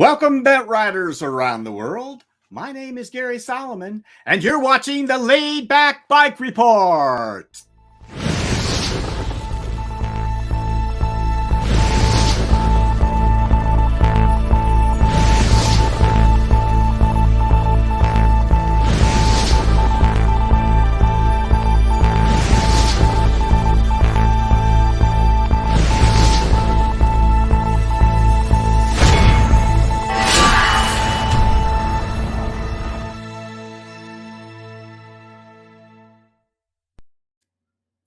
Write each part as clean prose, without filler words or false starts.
Welcome, bent riders around the world. My name is Gary Solomon, and you're watching the Laid Back Bike Report.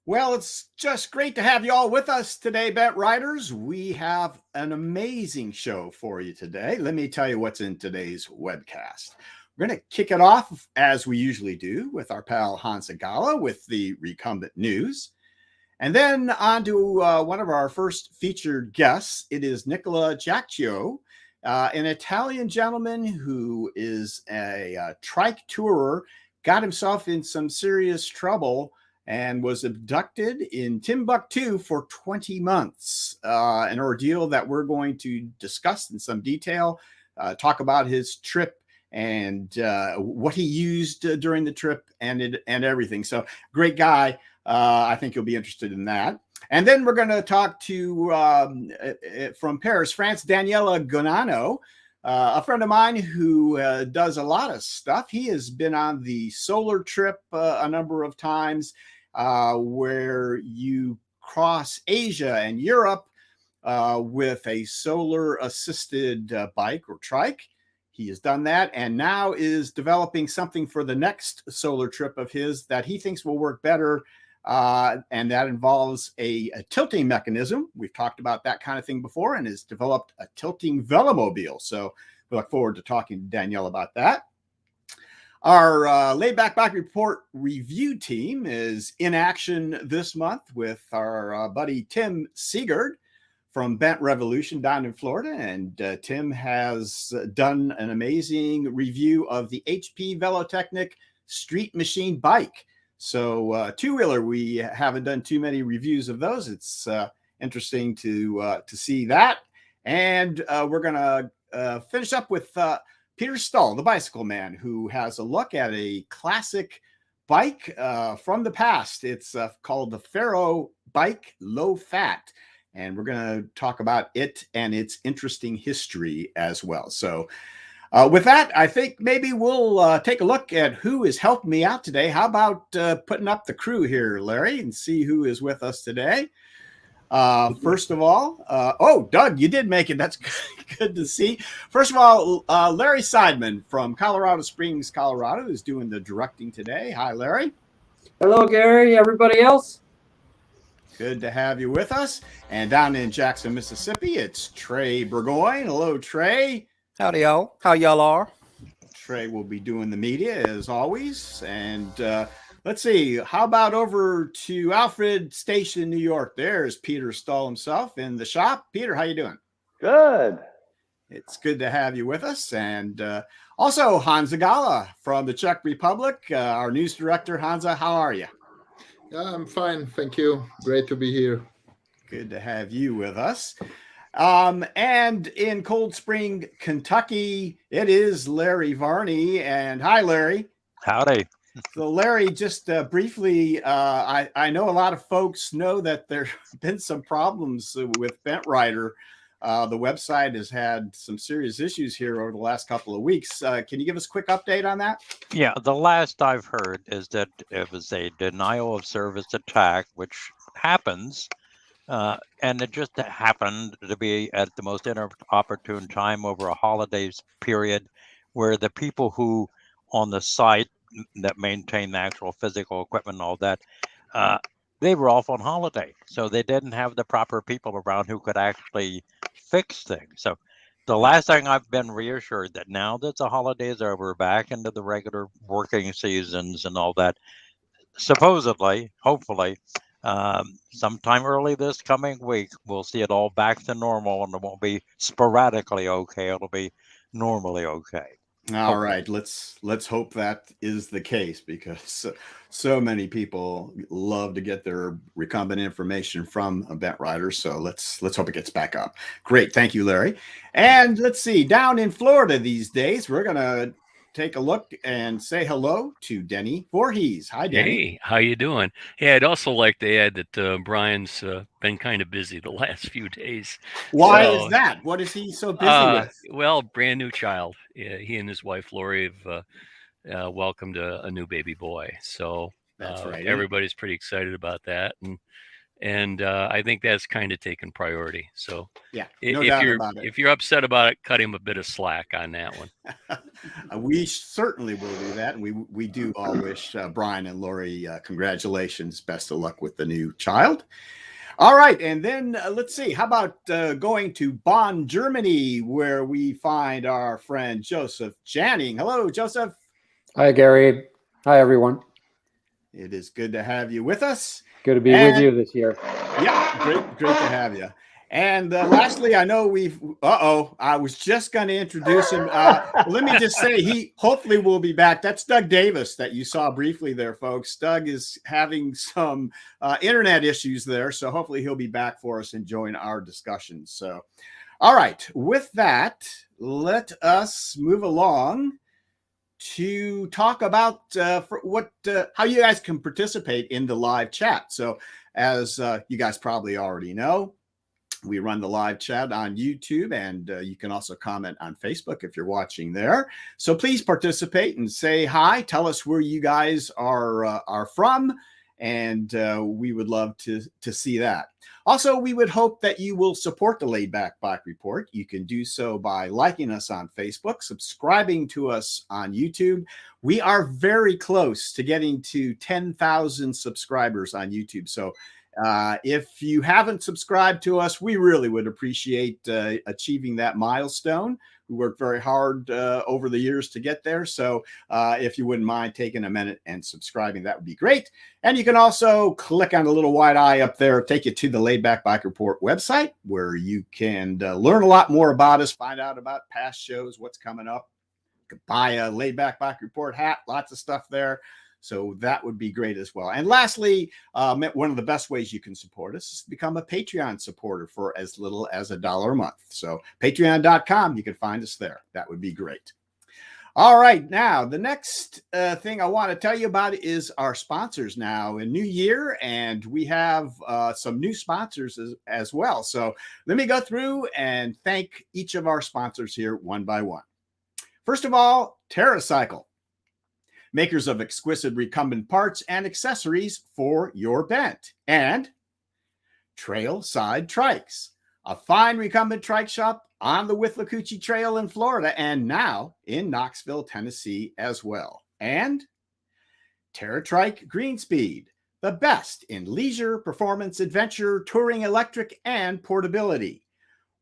Well, it's just great to have you all with us today, bent riders. We have an amazing show for you today. Let me tell you what's in today's webcast. We're going to kick it off, as we usually do, with our pal Honza Galla with the Recumbent news. And then on to one of our first featured guests. It is Nicola Chiacchio, an Italian gentleman who is a Trike tourer, got himself in some serious trouble and was abducted in Timbuktu for 20 months, an ordeal that we're going to discuss in some detail, talk about his trip and what he used during the trip and everything. So great guy. I think you'll be interested in that. And then we're going to talk to, from Paris, France, Daniele Gonano, a friend of mine who does a lot of stuff. He has been on the solar trip a number of times, where you cross Asia and Europe with a solar assisted bike or trike. He has done that and now is developing something for the next solar trip of his that he thinks will work better. And that involves a tilting mechanism. We've talked about that kind of thing before, and has developed a tilting Velomobile. So we look forward to talking to Danielle about that. Our Laid Back Bike Report review team is in action this month with our buddy Tim Segard from Bent Revolution down in Florida. And Tim has done an amazing review of the HP Velotechnik Streetmachine bike. So two-wheeler, we haven't done too many reviews of those. It's interesting to see that. And we're going to finish up with Peter Stull, the bicycle man, who has a look at a classic bike from the past. It's called the Pharobike Low Fat, and we're going to talk about it and its interesting history as well. So with that, I think maybe we'll take a look at who is helping me out today. How about putting up the crew here, Larry, and see who is with us today? First of all, oh, Doug, you did make it. That's good to see. First of all, Larry Seidman from Colorado Springs, Colorado, is doing the directing today. Hi, Larry. Hello, Gary. Everybody else? Good to have you with us. And down in Jackson, Mississippi, it's Trey Burgoyne. Hello, Trey. Howdy, y'all. How y'all are? Trey will be doing the media as always. And let's see, how about over to Alfred Station, New York? There's Peter Stull himself in the shop. Peter, how you doing? Good. It's good to have you with us. And also Honza Galla from the Czech Republic, our news director. Honza, how are you? I'm fine. Thank you. Great to be here. Good to have you with us. And in Cold Spring, Kentucky, it is Larry Varney. And hi, Larry. Howdy. So Larry, just briefly, I know a lot of folks know that there have been some problems with Bent Rider. The website has had some serious issues here over the last couple of weeks. Can you give us a quick update on that? Yeah, the last I've heard is that it was a denial of service attack, which happens. And it just happened to be at the most inopportune time over a holidays period where the people who on the site that maintain the actual physical equipment and all that, they were off on holiday. So they didn't have the proper people around who could actually fix things. So the last thing I've been reassured that now that the holidays are over, back into the regular working seasons and all that, supposedly, hopefully, sometime early this coming week, we'll see it all back to normal, and it won't be sporadically okay. It'll be normally okay. All right, let's hope that is the case, because so many people love to get their recumbent information from event riders. So let's hope it gets back up. Great, thank you, Larry. And let's see, down in Florida these days, we're gonna take a look and say hello to Denny Voorhees. Hi, Denny. Hey, how you doing? Hey, I'd also like to add that Brian's been kind of busy the last few days. Why So, is that? What is he so busy with? well, brand new child. Yeah, he and his wife Lori have welcomed a new baby boy. So That's right. everybody's pretty excited about that, and I think that's kind of taken priority. So Yeah, no doubt about it. If you're upset about it, cut him a bit of slack on that one. We certainly will do that. We do all wish Brian and Lori congratulations, best of luck with the new child. All right, and then let's see. How about going to Bonn, Germany, where we find our friend Josef Janning. Hello, Joseph. Hi, Gary. Hi, everyone. It is good to have you with us. Good to be with you this year. Yeah, great to have you. And lastly, I know I was just going to introduce him. Let me just say, he hopefully will be back. That's Doug Davis that you saw briefly there, folks. Doug is having some internet issues there, so hopefully he'll be back for us and join our discussions. So, all right, with that, let us move along to talk about how you guys can participate in the live chat. So, as you guys probably already know, we run the live chat on YouTube, and you can also comment on Facebook if you're watching there. So please participate and say hi. Tell us where you guys are from, and we would love to see that. Also, we would hope that you will support the Laid Back Bike Report. You can do so by liking us on Facebook, subscribing to us on YouTube. We are very close to getting to 10,000 subscribers on YouTube. So if you haven't subscribed to us, we really would appreciate achieving that milestone. We worked very hard over the years to get there. So if you wouldn't mind taking a minute and subscribing, that would be great. And you can also click on the little white eye up there, take you to the Laid Back Bike Report website, where you can learn a lot more about us, find out about past shows, what's coming up. You can buy a Laid Back Bike Report hat, lots of stuff there. So that would be great as well. And lastly, one of the best ways you can support us is to become a Patreon supporter for as little as $1 a month. So patreon.com, you can find us there. That would be great. All right. Now, the next thing I want to tell you about is our sponsors now. A new year, and we have some new sponsors as well. So let me go through and thank each of our sponsors here one by one. First of all, TerraCycle, makers of exquisite recumbent parts and accessories for your bent. And Trailside Trikes, a fine recumbent trike shop on the Withlacoochee Trail in Florida, and now in Knoxville, Tennessee as well. And TerraTrike Greenspeed, the best in leisure, performance, adventure, touring, electric, and portability.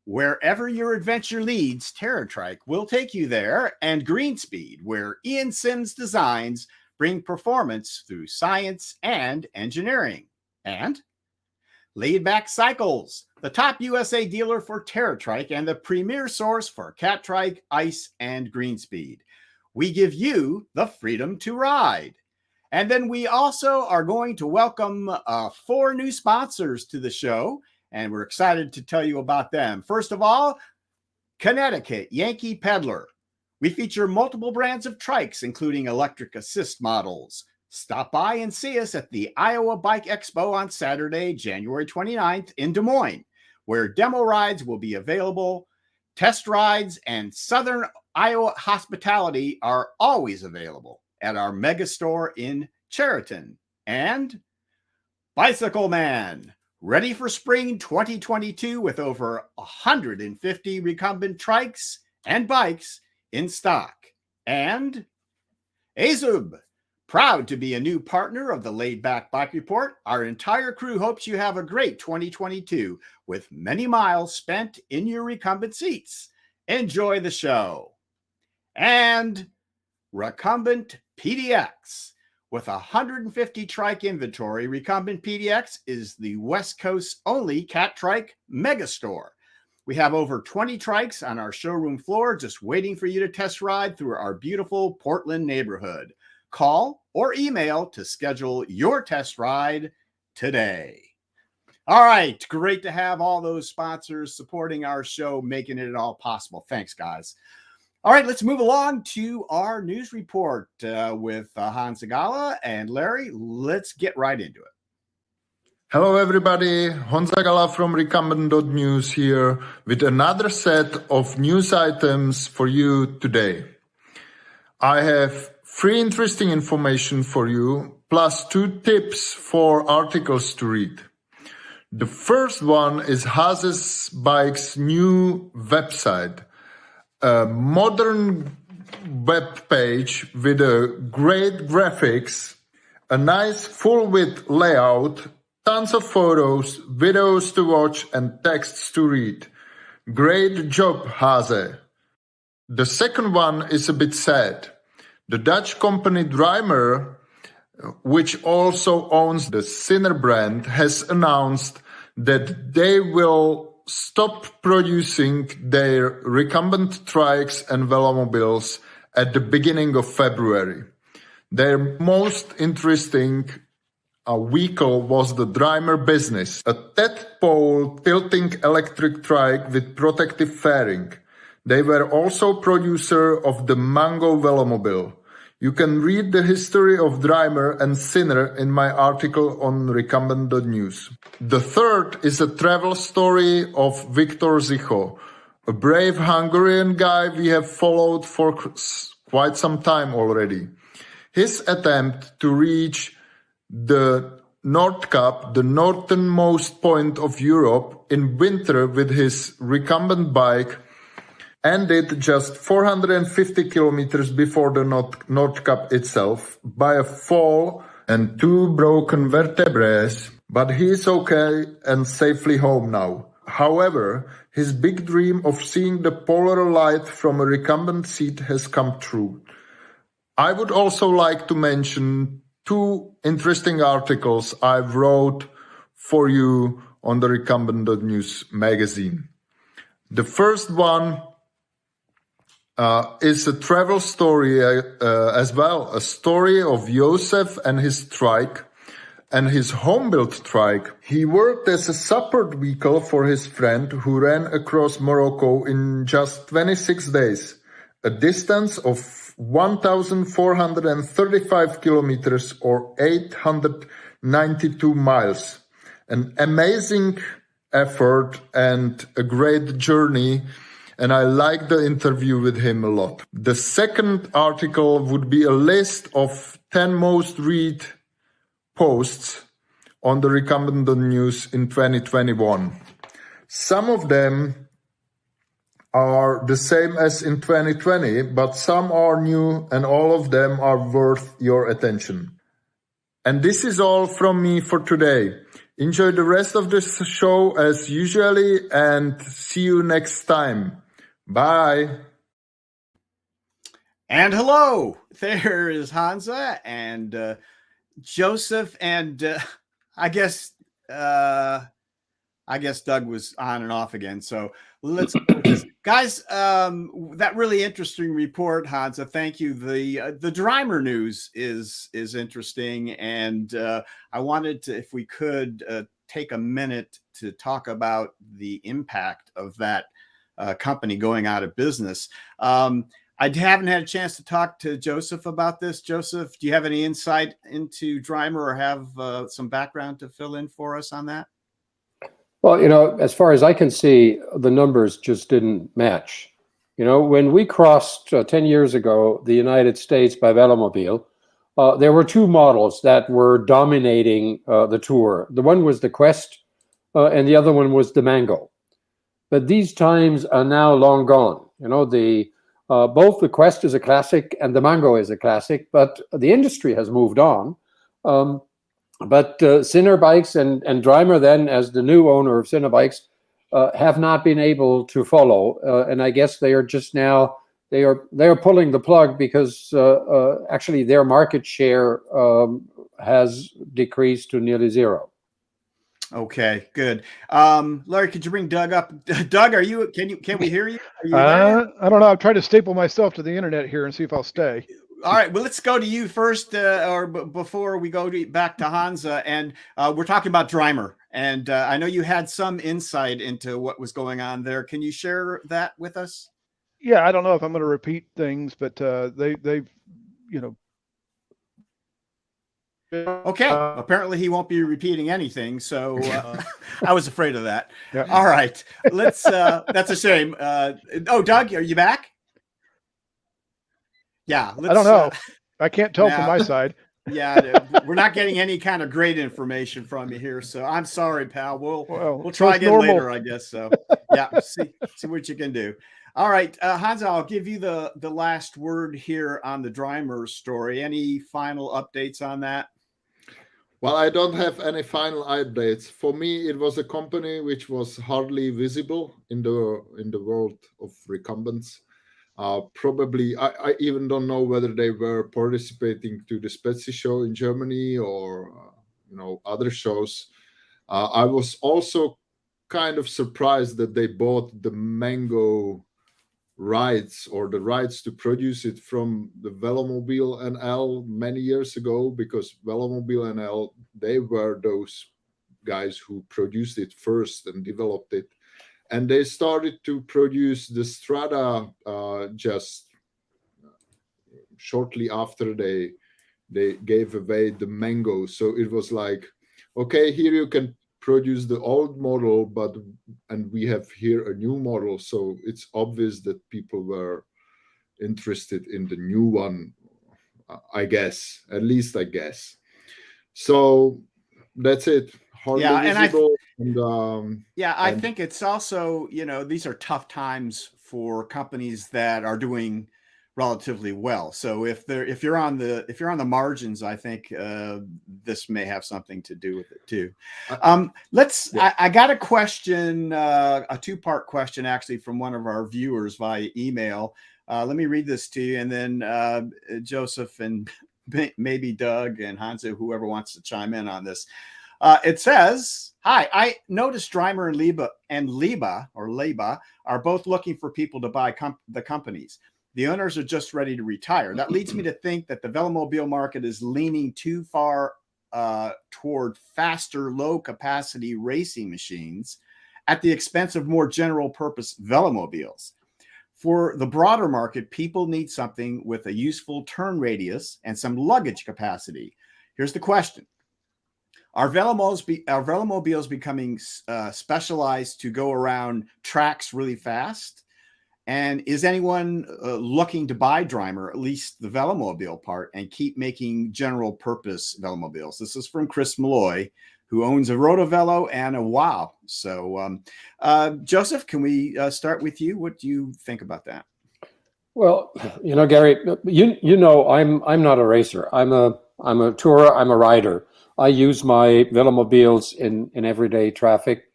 Wherever your adventure leads, TerraTrike will take you there, and Greenspeed, where Ian Sims designs bring performance through science and engineering. And Laidback Cycles, the top USA dealer for TerraTrike and the premier source for CatTrike, Ice, and Greenspeed. We give you the freedom to ride. And then we also are going to welcome 4 new sponsors to the show, and we're excited to tell you about them. First of all, Connecticut Yankee Peddler. We feature multiple brands of trikes, including electric assist models. Stop by and see us at the Iowa Bike Expo on Saturday, January 29th in Des Moines, where demo rides will be available. Test rides and Southern Iowa hospitality are always available at our mega store in Chariton. And Bicycle Man, ready for spring 2022 with over 150 recumbent trikes and bikes in stock. And AZUB, proud to be a new partner of the Laid Back Bike Report. Our entire crew hopes you have a great 2022 with many miles spent in your recumbent seats. Enjoy the show. And Recumbent PDX. With 150 trike inventory, Recumbent PDX is the West Coast's only CatTrike megastore. We have over 20 trikes on our showroom floor just waiting for you to test ride through our beautiful Portland neighborhood. Call or email to schedule your test ride today. All right, great to have all those sponsors supporting our show, making it all possible. Thanks, guys. All right, let's move along to our news report with Honza, Galla, and Larry. Let's get right into it. Hello everybody, Honza Galla from Recumbent.news here with another set of news items for you today. I have 3 interesting information for you, plus 2 tips for articles to read. The first one is Haze's Bike's new website, a modern web page with a great graphics, a nice full-width layout, tons of photos, videos to watch, and texts to read. Great job, Haze. The second one is a bit sad. The Dutch company Drymer, which also owns the Sinner brand, has announced that they will stop producing their recumbent trikes and velomobiles at the beginning of February. Their most interesting vehicle was the Drymer Business, a 10-pole tilting electric trike with protective fairing. They were also producer of the Mango Velomobile. You can read the history of Drymer and Sinner in my article on Recumbent.news. The third is a travel story of Viktor Zicho, a brave Hungarian guy we have followed for quite some time already. His attempt to reach the North Cap, the northernmost point of Europe, in winter with his recumbent bike ended just 450 kilometers before the North Cap itself by a fall and 2 broken vertebrae, but he is okay and safely home now. However, his big dream of seeing the polar light from a recumbent seat has come true. I would also like to mention 2 interesting articles I wrote for you on the Recumbent.news magazine. The first one is a travel story as well, a story of Josef and his trike and his home-built trike. He worked as a support vehicle for his friend who ran across Morocco in just 26 days, a distance of 1,435 kilometers or 892 miles. An amazing effort and a great journey, and I like the interview with him a lot. The second article would be a list of 10 most read posts on the Recumbent.news in 2021. Some of them are the same as in 2020, but some are new and all of them are worth your attention. And this is all from me for today. Enjoy the rest of this show as usually and see you next time. Bye. And hello, there is Honza and Joseph, and I guess Doug was on and off again. So let's guys, that really interesting report, Honza. Thank you. The Drymer news is interesting, and I wanted to, if we could, take a minute to talk about the impact of that company going out of business. I haven't had a chance to talk to Joseph about this. Joseph, do you have any insight into Drymer or have some background to fill in for us on that? Well, as far as I can see, the numbers just didn't match. When we crossed 10 years ago the United States by Velomobile, there were 2 models that were dominating the tour. The one was the Quest, and the other one was the Mango. But these times are now long gone. Both the Quest is a classic and the Mango is a classic, but the industry has moved on. But Sinner Bikes and Drymer, then, as the new owner of Sinner Bikes, have not been able to follow. And I guess they are just now, they are pulling the plug because actually their market share has decreased to nearly 0. Okay, good. Larry, could you bring Doug up? Doug, can we hear you? Are you there? I don't know. I'm trying to staple myself to the internet here and see if I'll stay. All right, well, let's go to you first, before we go back to Honza, and we're talking about Drymer, and I know you had some insight into what was going on there. Can you share that with us? Yeah, I don't know if I'm going to repeat things, but they've, you know. Okay, apparently he won't be repeating anything, so I was afraid of that. Yeah. All right, let's. That's a shame. Doug, are you back? Yeah, I don't know. I can't tell from my side. Yeah, we're not getting any kind of great information from you here, so I'm sorry, pal. We'll try again later, I guess. So yeah, see what you can do. All right, Honza, I'll give you the last word here on the Drymer story. Any final updates on that? Well, I don't have any final updates. For me, it was a company which was hardly visible in the world of recumbents. Probably, I even don't know whether they were participating to the Spezi show in Germany or other shows. I was also kind of surprised that they bought the Mango rights or the rights to produce it from the Velomobile NL many years ago, because Velomobile NL, they were those guys who produced it first and developed it. And they started to produce the Strada just shortly after they gave away the Mango. So it was like, okay, here you can produce the old model, and we have here a new model. So it's obvious that people were interested in the new one, I guess, at least I guess. So that's it. Hardly visible. I think it's also, these are tough times for companies that are doing relatively well. So if you're on the margins, I think this may have something to do with it too. I got a question, a two-part question actually from one of our viewers via email. Let me read this to you, and then Joseph and maybe Doug and Honza, whoever wants to chime in on this. It says, "Hi, I noticed Drymer and Leba are both looking for people to buy the companies. The owners are just ready to retire. That leads me to think that the Velomobile market is leaning too far toward faster, low-capacity racing machines at the expense of more general-purpose Velomobiles. For the broader market, people need something with a useful turn radius and some luggage capacity. Here's the question. Are Velomobiles becoming specialized to go around tracks really fast? And is anyone looking to buy Drymer, at least the Velomobile part, and keep making general purpose Velomobiles?" This is from Chris Malloy, who owns a Rotovelo and a WOW. So, Joseph, can we start with you? What do you think about that? Well, Gary, I'm not a racer. I'm a tourer. I'm a rider. I use my Velomobiles in everyday traffic,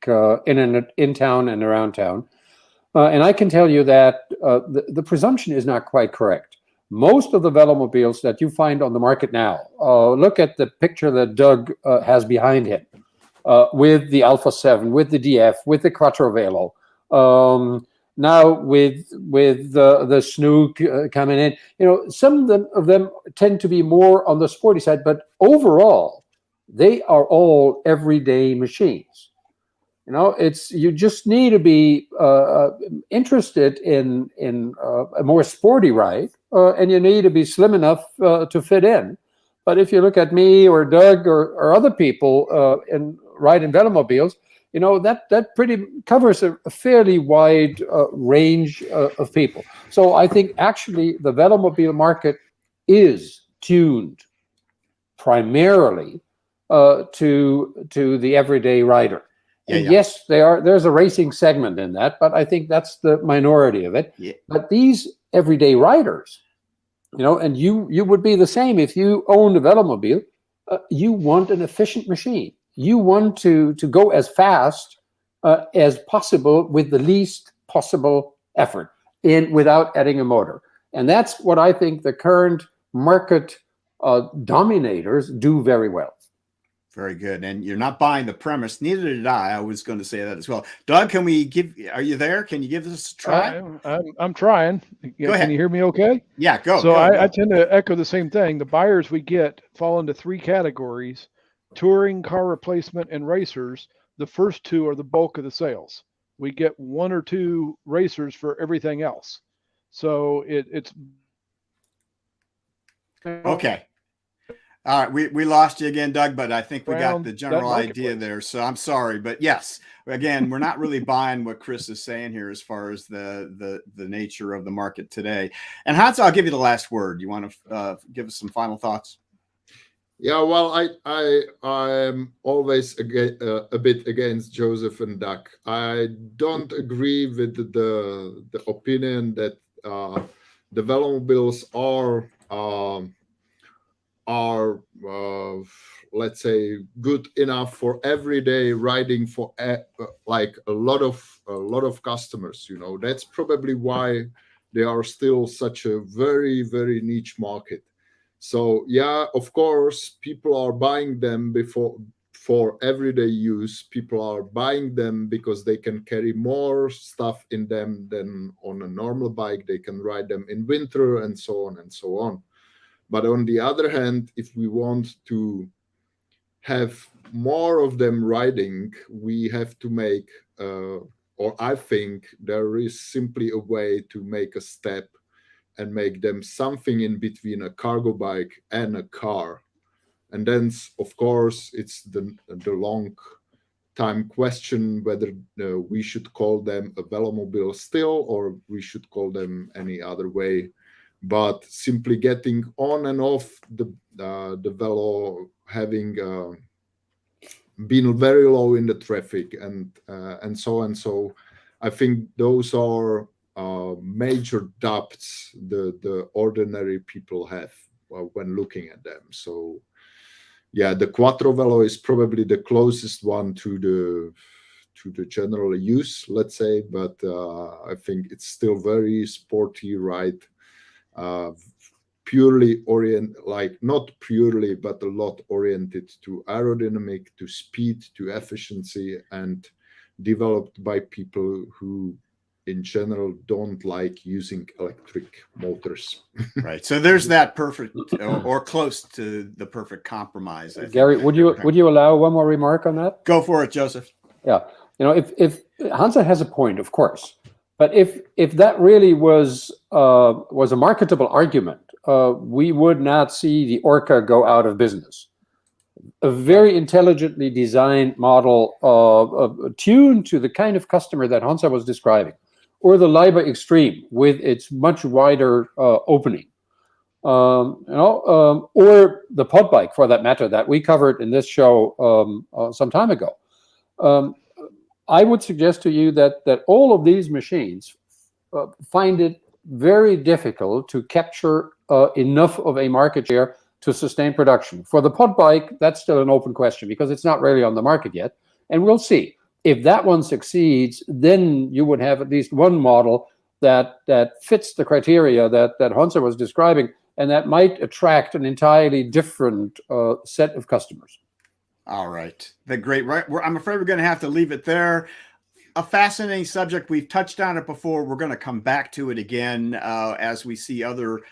in town and around town. And I can tell you that the presumption is not quite correct. Most of the Velomobiles that you find on the market now, look at the picture that Doug has behind him, with the Alpha 7, with the DF, with the Quattro Velo, now with the Snook coming in. Some of them tend to be more on the sporty side, but overall, they are all everyday machines. You just need to be interested in a more sporty ride, and you need to be slim enough to fit in. But if you look at me or Doug or other people riding Velomobiles, that pretty covers a fairly wide range of people. So I think actually the Velomobile market is tuned primarily to the everyday rider. And yes, there's a racing segment in that, but I think that's the minority of it. Yeah. But these everyday riders, and you would be the same if you owned a Velomobile. You want an efficient machine. You want to go as fast as possible with the least possible effort without adding a motor. And that's what I think the current market dominators do very well. Very good. And you're not buying the premise. Neither did I. I was going to say that as well. Doug, are you there? Can you give this a try? I'm trying. Go ahead. Can you hear me okay? Yeah, go. So go. I tend to echo the same thing. The buyers we get fall into three categories: touring, car replacement, and racers. The first two are the bulk of the sales. We get one or two racers for everything else. So it's okay. All right, we lost you again, Doug, but I think we got the general idea marketplace. there. So I'm sorry, but yes, again, we're not really buying what Chris is saying here as far as the nature of the market today. And Honza, I'll give you the last word. You want to give us some final thoughts? Yeah, well, I'm always a bit against Joseph and Doug. I don't agree with the opinion that the Velomobiles are let's say good enough for everyday riding for like a lot of customers. You know, that's probably why they are still such a very, very niche market. So yeah, of course, people are buying them for everyday use. People are buying them because they can carry more stuff in them than on a normal bike. They can ride them in winter and so on and so on. But on the other hand, if we want to have more of them riding, we have to make, or I think there is simply a way to make a step and make them something in between a cargo bike and a car. And then, of course, it's the long time question whether we should call them a Velomobile still, or we should call them any other way. But simply getting on and off the Velo, having been very low in the traffic and so on. So I think those are major doubts the ordinary people have when looking at them. So yeah, the Quattro Velo is probably the closest one to the general use, let's say, but I think it's still very sporty ride, purely not purely, but a lot oriented to aerodynamic, to speed, to efficiency, and developed by people who in general don't like using electric motors. Right. So there's that perfect or close to the perfect compromise. Gary, would you allow one more remark on that? Go for it, Joseph. Yeah. You know, if Honza has a point, of course, but if that really was a marketable argument, we would not see the Orca go out of business. A very intelligently designed model tuned to the kind of customer that Honza was describing, or the Liber Extreme with its much wider opening, or the pod bike for that matter that we covered in this show some time ago. I would suggest to you that all of these machines find it very difficult to capture enough of a market share to sustain production. For the pod bike, that's still an open question because it's not really on the market yet, and we'll see. If that one succeeds, then you would have at least one model that fits the criteria that Honza was describing, and that might attract an entirely different set of customers. All right. I'm afraid we're going to have to leave it there. A fascinating subject. We've touched on it before. We're going to come back to it again as we see other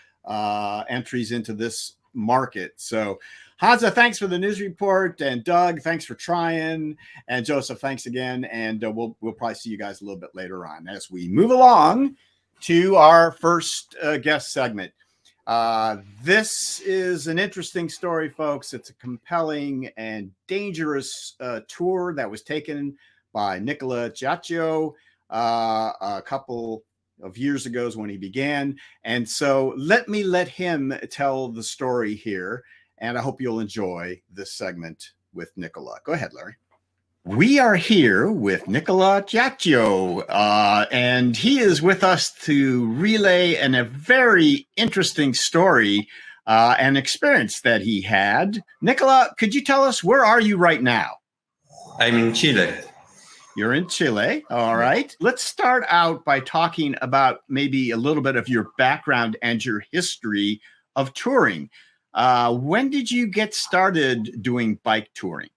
entries into this market. So Honza, thanks for the news report, and Doug, thanks for trying, and Joseph, thanks again, and we'll probably see you guys a little bit later on as we move along to our first guest segment. This is an interesting story, folks. It's a compelling and dangerous tour that was taken by Nicola Chiacchio a couple of years ago when he began. And so let him tell the story here. And I hope you'll enjoy this segment with Nicola. Go ahead, Larry. We are here with Nicola Chiacchio, and he is with us to relay a very interesting story, an experience that he had. Nicola, could you tell us, where are you right now? I'm in Chile. You're in Chile. All right. Let's start out by talking about maybe a little bit of your background and your history of touring. When did you get started doing bike touring?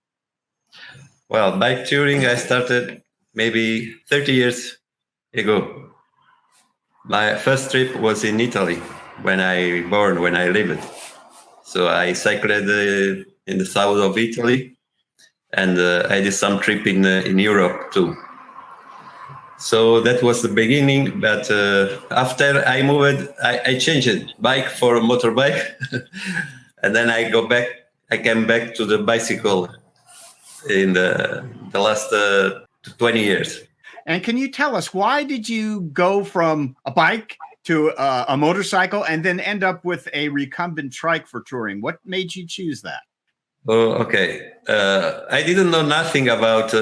Well, bike touring, I started maybe 30 years ago. My first trip was in Italy when I lived. So I cycled in the south of Italy, and I did some trip in Europe too. So that was the beginning, but after I moved, I changed bike for a motorbike, and then I came back to the bicycle in the last 20 years. And can you tell us, why did you go from a bike to a motorcycle and then end up with a recumbent trike for touring? What made you choose that? Oh, okay. I didn't know nothing about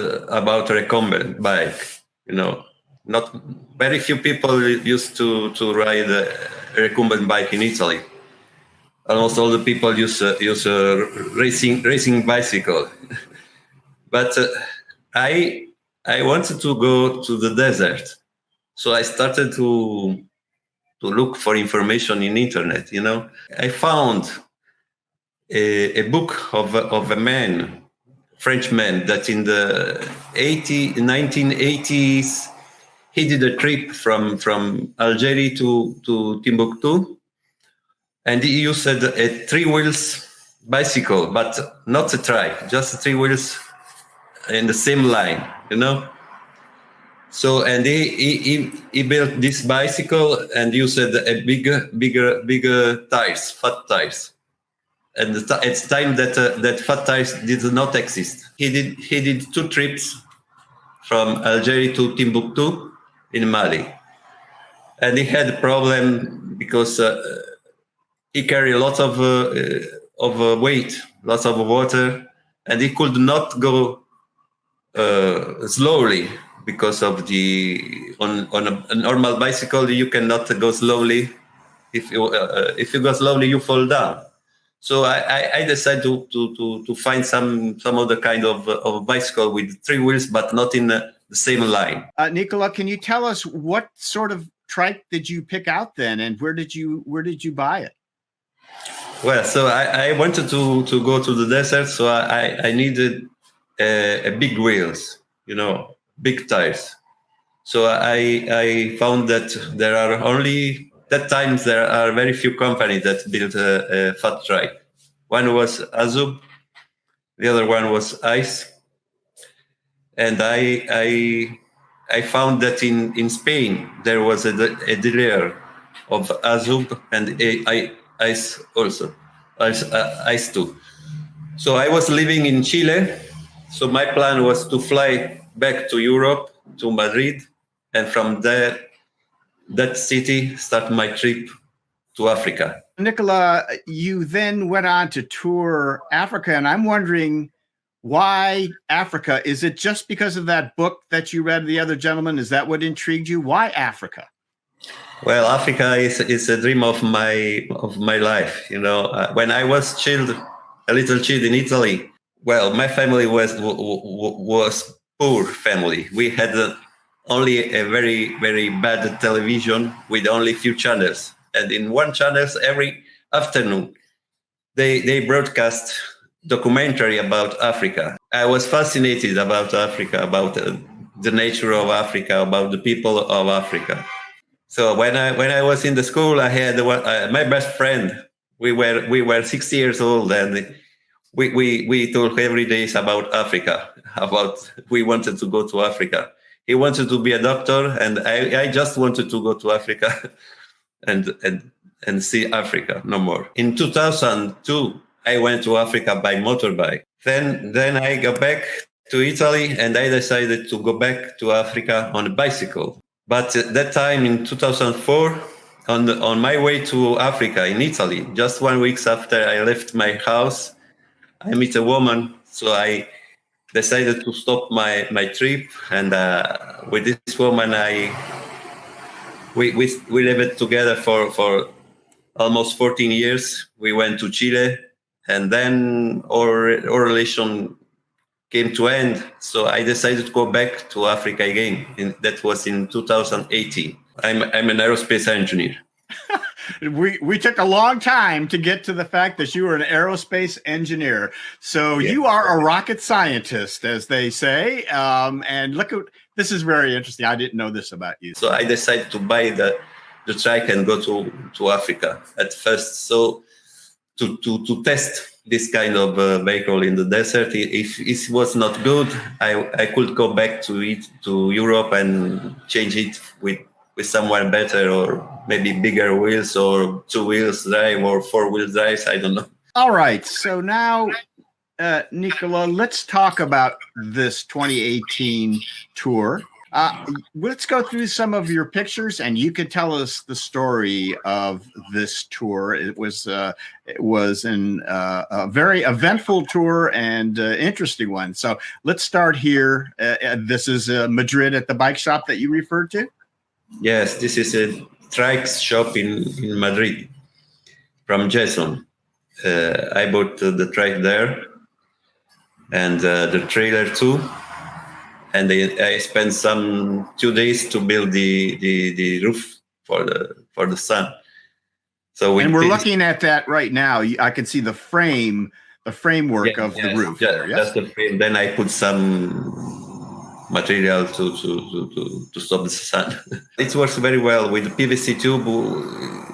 recumbent bike. Not very few people used to ride a recumbent bike in Italy. Almost all the people use a racing bicycle. But I wanted to go to the desert, so I started to look for information in internet. I found a book of a man, French man, that in the 1980s he did a trip from Algeria to Timbuktu, and he used a 3-wheels bicycle, but not a trike, just 3 wheels in the same line, So, and he built this bicycle and used a bigger tires, fat tires. And it's time that fat tires did not exist. He did 2 trips from Algeria to Timbuktu in Mali, and he had a problem because he carried a lot of weight, lots of water, and he could not go slowly because of on a normal bicycle you cannot go slowly. If you go slowly you fall down. So I decided to find some other kind of bicycle with 3 wheels, but not in the same line. Nicola, can you tell us what sort of trike did you pick out then, and where did you buy it? Well, so I wanted to go to the desert, so I needed a big wheels, big tires. So I found that there are very few companies that built a fat trike. One was AZUB, the other one was ICE, and I found that in Spain there was a dealer of AZUB and ICE also, ICE too. So I was living in Chile, so my plan was to fly back to Europe, to Madrid, and from there, that city, start my trip to Africa. Nicola, you then went on to tour Africa, and I'm wondering, why Africa? Is it just because of that book that you read, The Other Gentleman? Is that what intrigued you? Why Africa? Well, Africa is a dream of my life. When I was a little child in Italy, well, my family was poor family. We had only a very, very bad television with only few channels. And in one channel every afternoon, they broadcast documentary about Africa. I was fascinated about Africa, about the nature of Africa, about the people of Africa. So when I was in the school, I had my best friend. We were 6 years old, and we talk every day about Africa. We wanted to go to Africa. He wanted to be a doctor, and I just wanted to go to Africa and see Africa no more. In 2002, I went to Africa by motorbike. Then I got back to Italy, and I decided to go back to Africa on a bicycle. But at that time, in 2004, on my way to Africa in Italy, just 1 week after I left my house, I met a woman. So I decided to stop my trip, and with this woman, we lived together for almost 14 years. We went to Chile, and then our relation came to end. So I decided to go back to Africa again. That was in 2018. I'm an aerospace engineer. we took a long time to get to the fact that you were an aerospace engineer. So you are a rocket scientist, as they say. And look at this is very interesting. I didn't know this about you. So I decided to buy the Trike and go to Africa at first. So to test this kind of vehicle in the desert. If it was not good, I could go back to Europe and change it with someone better, or maybe bigger wheels, or 2 wheels drive, or 4-wheel drives. I don't know. All right. So now, Nicola, let's talk about this 2018 tour. Let's go through some of your pictures, and you can tell us the story of this tour. It was a very eventful tour and interesting one. So let's start here. This is Madrid at the bike shop that you referred to? Yes, this is a Trike shop in Madrid from Jason. I bought the Trike there, and the trailer too. And I spent 2 days to build the roof for the sun. So we're looking at that right now. I can see the framework of the roof. Yeah, there, yes? That's the frame. Then I put some material to stop the sun. It works very well with the PVC tube.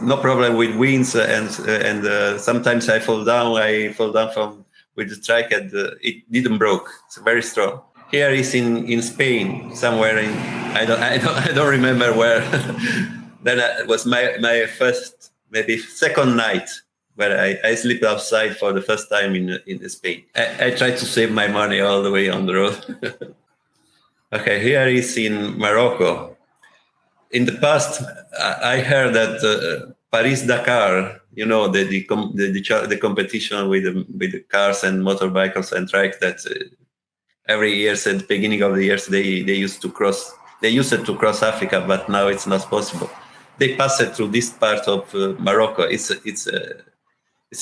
No problem with winds, and sometimes I fall down. With the Trike, and it didn't broke. It's very strong. Here is in Spain, somewhere in I don't remember where. Then it was my first, maybe second night where I sleep outside for the first time in Spain. I tried to save my money all the way on the road. Okay, here is in Morocco. In the past, I heard that Paris-Dakar, you know, the competition with the cars and motorbikes and trikes, that every year at the beginning of the years they used to cross Africa, but now it's not possible. They pass it through this part of Morocco. It's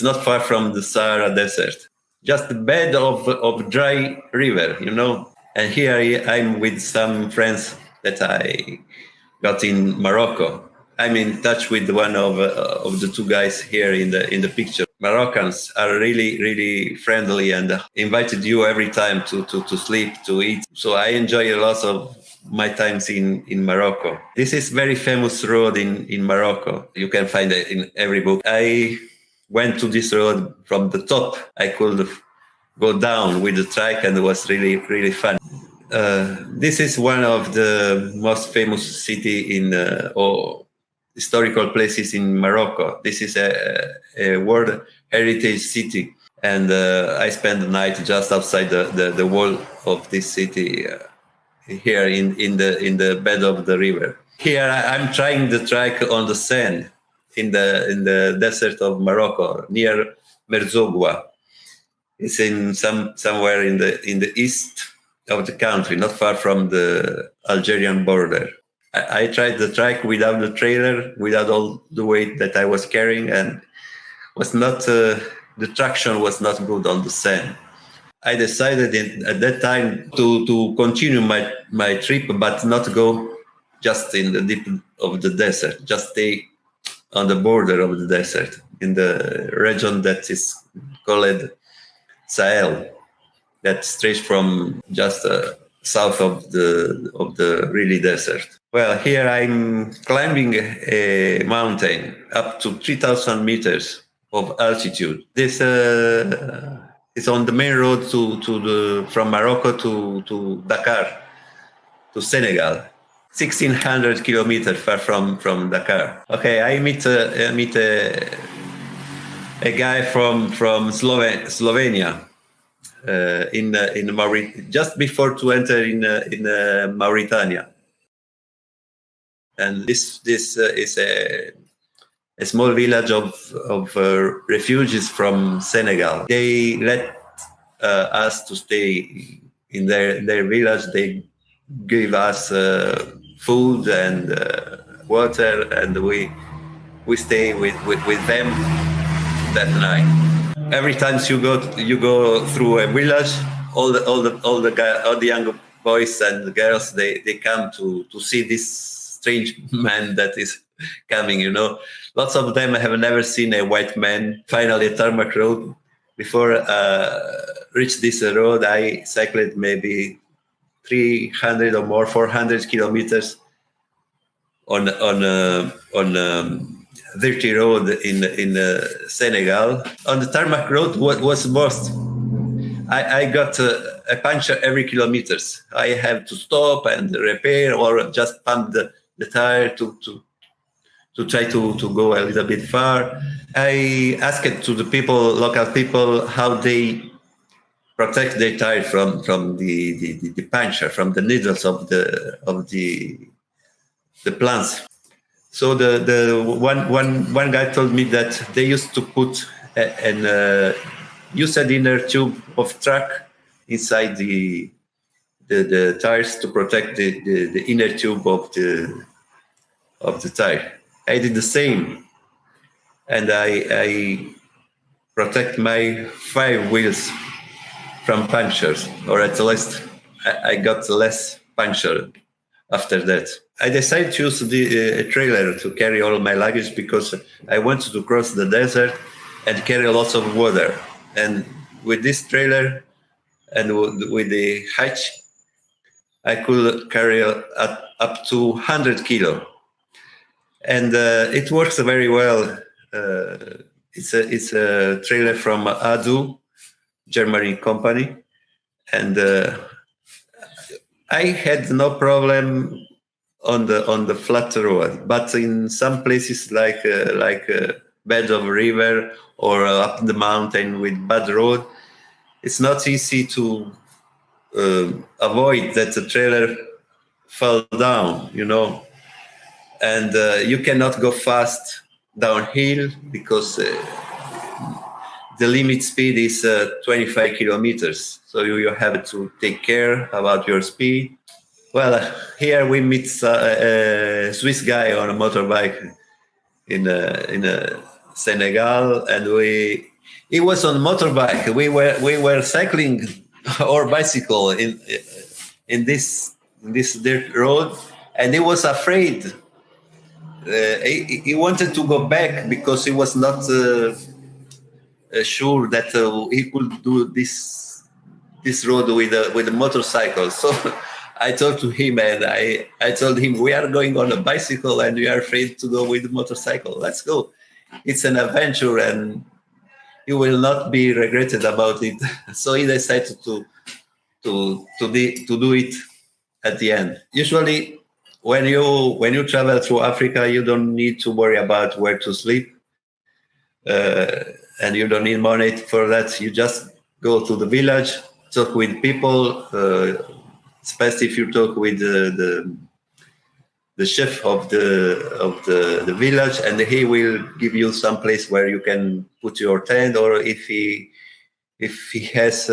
not far from the Sahara Desert, just the bed of dry river, you know. And here I'm with some friends that I got in Morocco. I'm in touch with one of the 2 guys here in the picture. Moroccans are really, really friendly and invited you every time to sleep, to eat. So I enjoy a lot of my times in Morocco. This is very famous road in Morocco. You can find it in every book. I went to this road from the top. I could go down with the Trike, and it was really, really fun. This is one of the most famous city or historical places in Morocco. This is a World Heritage City, and I spent the night just outside the wall of this city, here in the bed of the river. Here I'm trying the Trike on the sand in the desert of Morocco near Merzouga. It's in somewhere in the east of the country, not far from the Algerian border. I tried the Trike without the trailer, without all the weight that I was carrying, and was not the traction was not good on the sand. I decided at that time to continue my trip, but not go just in the deep of the desert, just stay on the border of the desert, in the region that is called Sahel, that stretches from just south of the really desert. Well, here I'm climbing a mountain up to 3,000 meters of altitude. This is on the main road from Morocco to Dakar, to Senegal. 1,600 kilometers far from Dakar. Okay, I meet a guy from Slovenia. In Mauritania, just before to enter in Mauritania, and this is a small village of refugees from Senegal. They let us to stay in their village. They give us food and water, and we stay with them that night. Every time you go through a village, all the young boys and girls they come to see this strange man that is coming, you know. Lots of them have never seen a white man. Finally, a tarmac road. Before reach this road, I cycled maybe 300 or more, 400 kilometers on dirty road in Senegal. On the tarmac road, what was most? I got a puncture every kilometers. I have to stop and repair or just pump the tire to try to go a little bit far. I asked to the people, local people, how they protect their tire from the puncture, from the needles of the plants. So the one guy told me that they used to put an used inner tube of track inside the tires to protect the inner tube of the tire. I did the same, and I protect my 5 wheels from punctures, or at least I got less puncture after that. I decided to use a trailer to carry all my luggage because I wanted to cross the desert and carry lots of water. And with this trailer and with the hatch, I could carry up to 100 kilo. And it works very well. It's a trailer from AZUB, German company. And I had no problem on the flat road, but in some places like bed of a river or up the mountain with bad road, it's not easy to avoid that the trailer fall down, you know, and you cannot go fast downhill because the limit speed is 25 kilometers. So you have to take care about your speed. Well, here we meet a Swiss guy on a motorbike in Senegal, and he was on motorbike. We were cycling or bicycle in this dirt road, and he was afraid. He wanted to go back because he was not sure that he could do this road with a motorcycle. So I talked to him and I told him, we are going on a bicycle and we are afraid to go with a motorcycle. Let's go. It's an adventure and you will not be regretted about it. So he decided to do it at the end. Usually when you travel through Africa, you don't need to worry about where to sleep. And you don't need money for that. You just go to the village, talk with people, especially if you talk with the chef of the village, and he will give you some place where you can put your tent, or if he has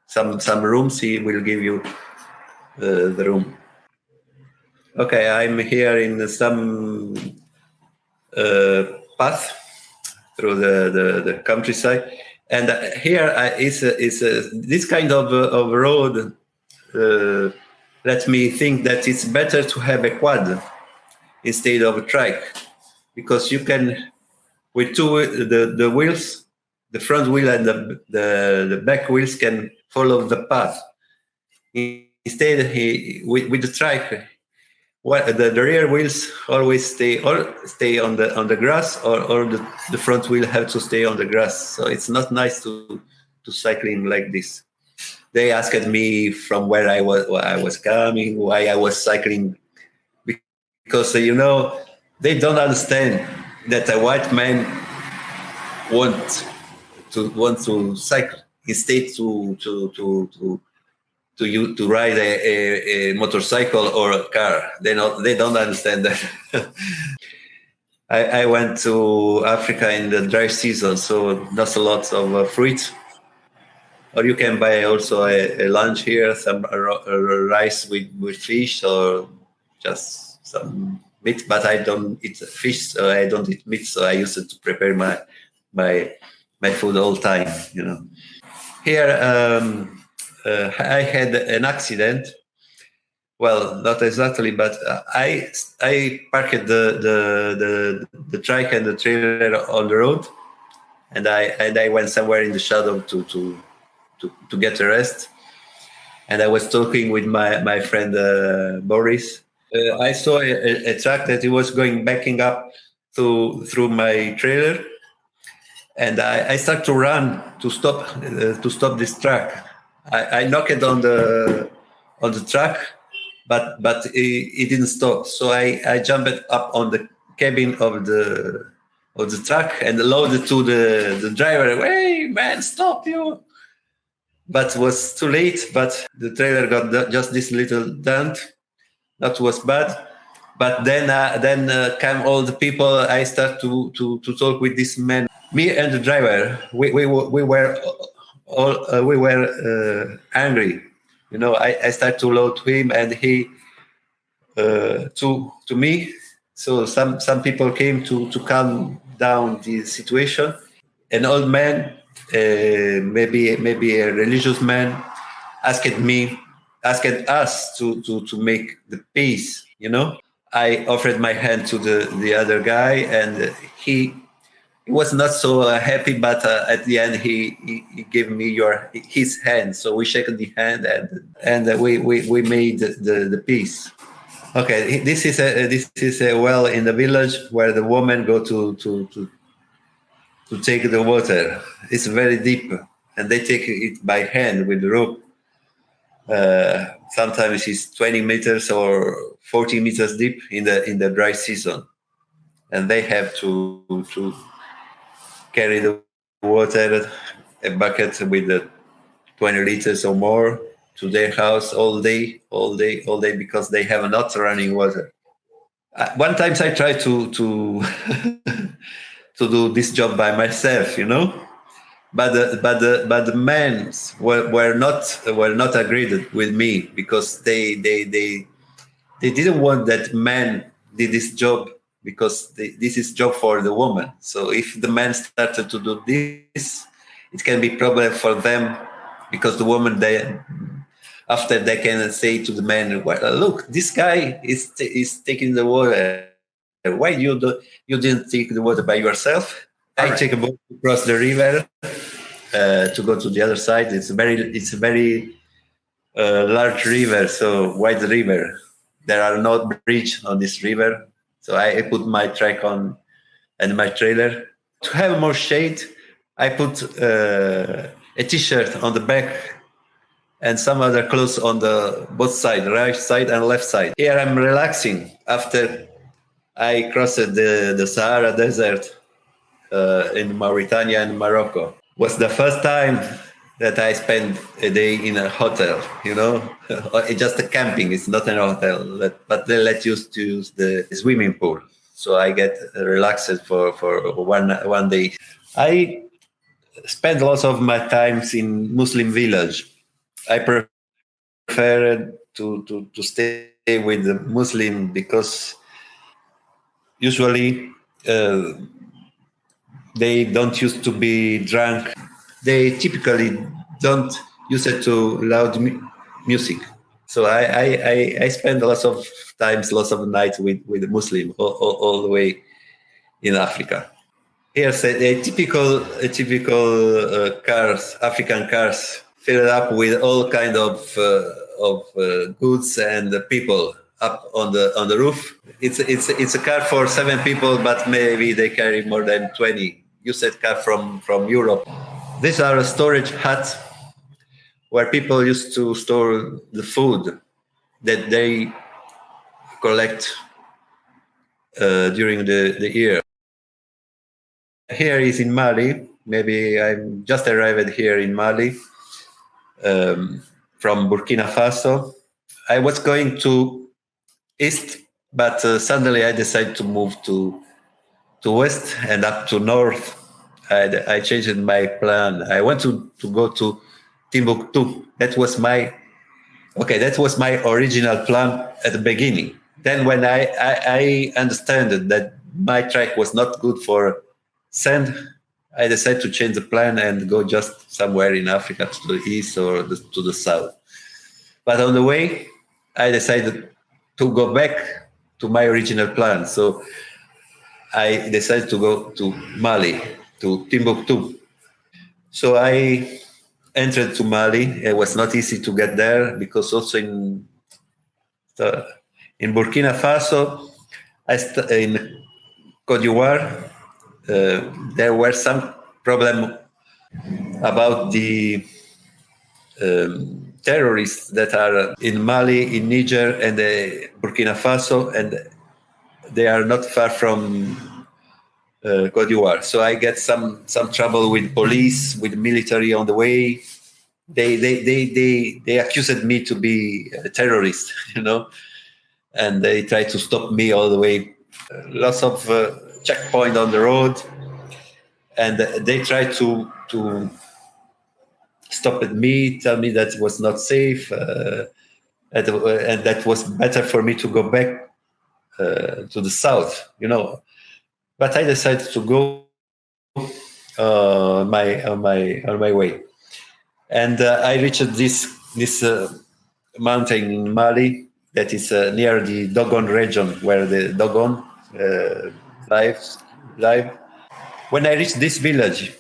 some rooms, he will give you the room. Okay, I'm here in some path through the countryside, and here is this kind of road. Let me think that it's better to have a quad instead of a trike, because you can, with the wheels, the front wheel and the back wheels can follow the path. Instead, with the trike, the rear wheels always stay on the grass, or the front wheel have to stay on the grass. So it's not nice to cycling like this. They asked me from where I was coming, why I was cycling, because they don't understand that a white man want to cycle instead to ride a motorcycle or a car. They don't understand that. I went to Africa in the dry season, so not a lot of fruit. Or you can buy also a lunch here, some rice with fish, or just some meat. But I don't eat fish, so I don't eat meat. So I used to prepare my food all time. Here I had an accident well, not exactly, but I parked the trike and the trailer on the road, and I went somewhere in the shadow to get a rest. And I was talking with my friend Boris. I saw a truck that he was backing up through my trailer, and I start to run to stop this truck. I knocked on the truck, but it didn't stop. So I jumped up on the cabin of the truck and loaded to the driver. Hey man, stop you! But it was too late. But the trailer got just this little dent. That was bad. But then came all the people. I start to talk with this man. Me and the driver, we were angry. You know, I start to load him and he to me. So some people came to calm down the situation. An old man, maybe a religious man, asked us to make the peace. You know, I offered my hand to the other guy, and he was not so happy. But at the end, he gave me his hand. So we shook the hand, and we made the peace. Okay, this is a well in the village where the women go to take the water. It's very deep, and they take it by hand with the rope. Sometimes it's 20 meters or 40 meters deep in the dry season, and they have to carry the water, a bucket with 20 liters or more, to their house all day, because they have not running water. One time I tried to to do this job by myself, you know, but the men were not agreed with me, because they didn't want that man did this job, because this is job for the woman. So if the man started to do this, it can be problem for them, because the woman after they can say to the man, well, look, this guy is taking the water. Why you didn't take the water by yourself? I take a boat to cross the river to go to the other side. It's a very large river, so wide river. There are no bridge on this river, so I put my trike on and my trailer. To have more shade, I put a t-shirt on the back and some other clothes on the both sides, right side and left side. Here I'm relaxing after I crossed the Sahara Desert in Mauritania and Morocco. Was the first time that I spent a day in a hotel, you know. It's just a camping, it's not an hotel, but they let you to use the swimming pool. So I get relaxed for one day. I spend lots of my times in Muslim village. I prefer to stay with the Muslim, because usually they don't used to be drunk. They typically don't use it to loud music. So I spend lots of nights with the Muslim all the way in Africa. Here's a typical cars, African cars, filled up with all kind of goods and people up on the roof. It's a car for 7 people, but maybe they carry more than 20. You said car from Europe. These are a storage huts where people used to store the food that they collect during the year. Here is in Mali. Maybe I'm just arrived here in Mali from Burkina Faso. I was going to east, but suddenly I decided to move to west and up to north. I changed my plan. I want to go to Timbuktu. That was my original plan at the beginning. Then when I understood that my track was not good for sand, I decided to change the plan and go just somewhere in Africa, to the east or to the south. But on the way, I decided to go back to my original plan. So I decided to go to Mali, to Timbuktu. So I entered to Mali. It was not easy to get there because also in Burkina Faso, in Côte d'Ivoire, there were some problem about the terrorists that are in Mali, in Niger, and Burkina Faso, and they are not far from Côte d'Ivoire. So I get some trouble with police, with military on the way. They accused me to be a terrorist, and they tried to stop me all the way. Lots of checkpoint on the road, and they tried to stop at me, tell me that it was not safe, and that was better for me to go back to the south, But I decided to go on my way, and I reached this mountain in Mali that is near the Dogon region, where the Dogon live. When I reached this village,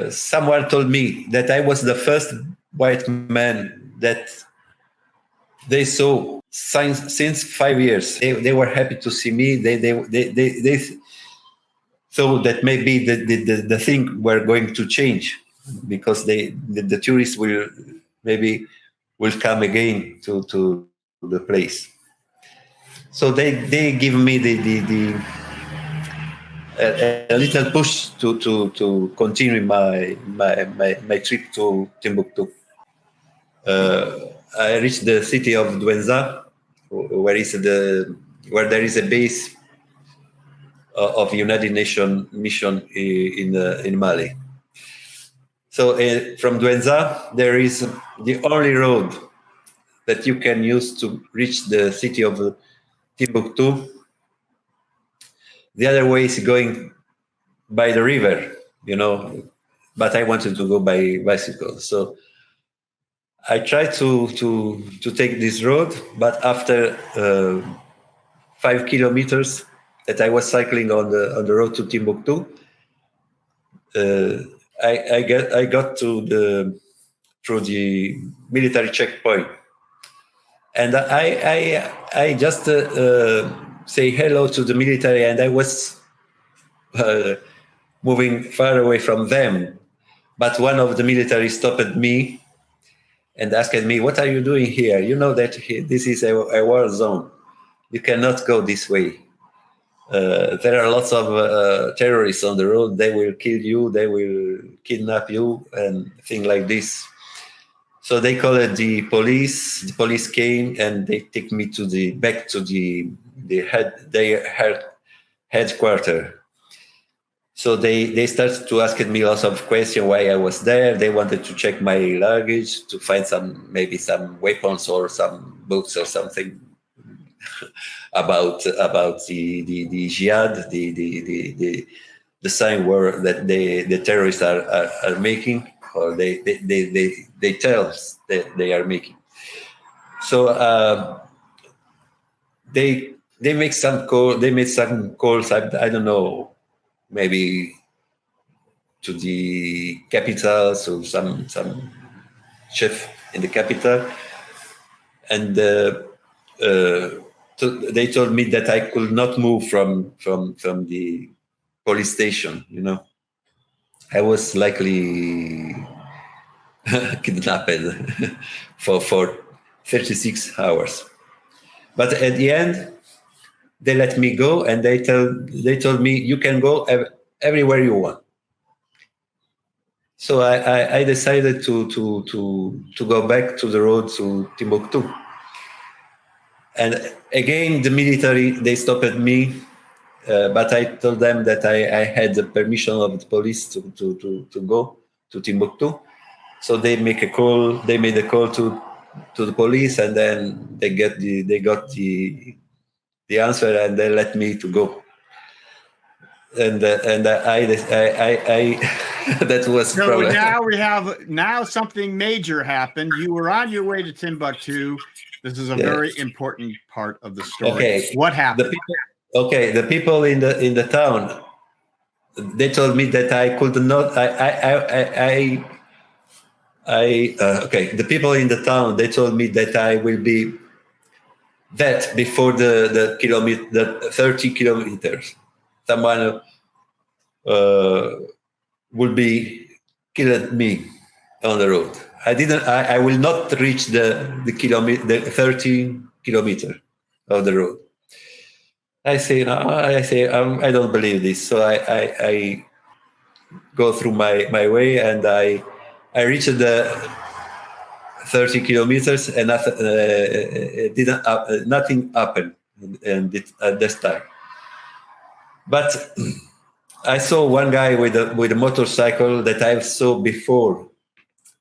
someone told me that I was the first white man that they saw since 5 years. They were happy to see me. They thought that maybe the thing were going to change because the tourists will come again to the place. So they give me a little push to continue my trip to Timbuktu. I reached the city of Douenza, where there is a base of United Nations mission in Mali. So from Douenza, there is the only road that you can use to reach the city of Timbuktu. The other way is going by the river, but I wanted to go by bicycle. So I tried to take this road, but after 5 kilometers that I was cycling on the road to Timbuktu, I got through the military checkpoint, and I just say hello to the military, and I was moving far away from them, but one of the military stopped me and asked me, "What are you doing here? You know that this is a war zone. You cannot go this way. There are lots of terrorists on the road. They will kill you. They will kidnap you and things like this." So they called the police. The police came and they take me back to their headquarters. So they started to ask me lots of questions why I was there. They wanted to check my luggage to find maybe some weapons or some books or something about the jihad, the sign where that the terrorists are making, or they tell us that they are making. So they make some call. They made some calls. I don't know. Maybe to the capital, so some chef in the capital, and they told me that I could not move from the police station. I was likely kidnapped for 36 hours, but at the end, they let me go, and they told me, "You can go everywhere you want." So I decided to go back to the road to Timbuktu. And again, the military, they stopped me, but I told them that I had the permission of the police to go to Timbuktu. So they made a call to the police, and then they got the answer, and they let me to go. and I that was So probably now something major happened. You were on your way to Timbuktu. This is a very important part of the story. Okay. What happened? The people in the town, they told me that I could not. The people in the town, they told me that I will be dead before the 30 kilometers. Someone would be killed me on the road. I will not reach the 30 kilometer of the road. I say I don't believe this. So I go through my way, and I reached the 30 kilometers, and nothing happened at this time. But I saw one guy with a motorcycle that I saw before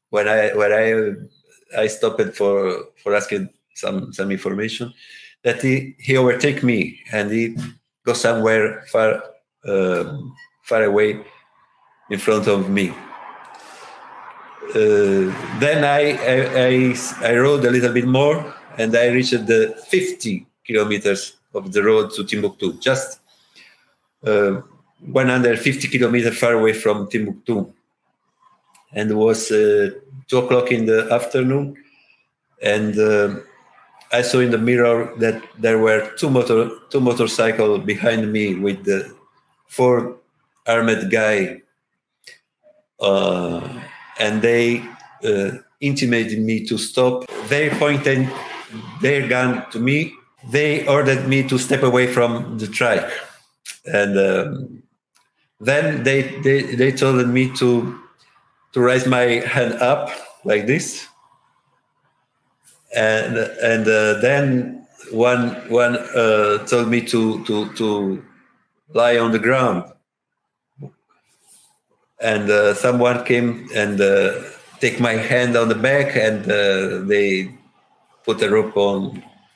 when I stopped for asking some information. That he overtake me, and he goes somewhere far away in front of me. Then I rode a little bit more, and I reached the 50 kilometers of the road to Timbuktu, just 150 kilometers far away from Timbuktu. And it was 2:00 in the afternoon, and I saw in the mirror that there were two motorcycles behind me with the 4 armed guy, and they intimated me to stop. They pointed their gun to me. They ordered me to step away from the trike, and then they told me to raise my hand up like this. And then one told me to lie on the ground, and someone came and take my hand on the back, and they put a rope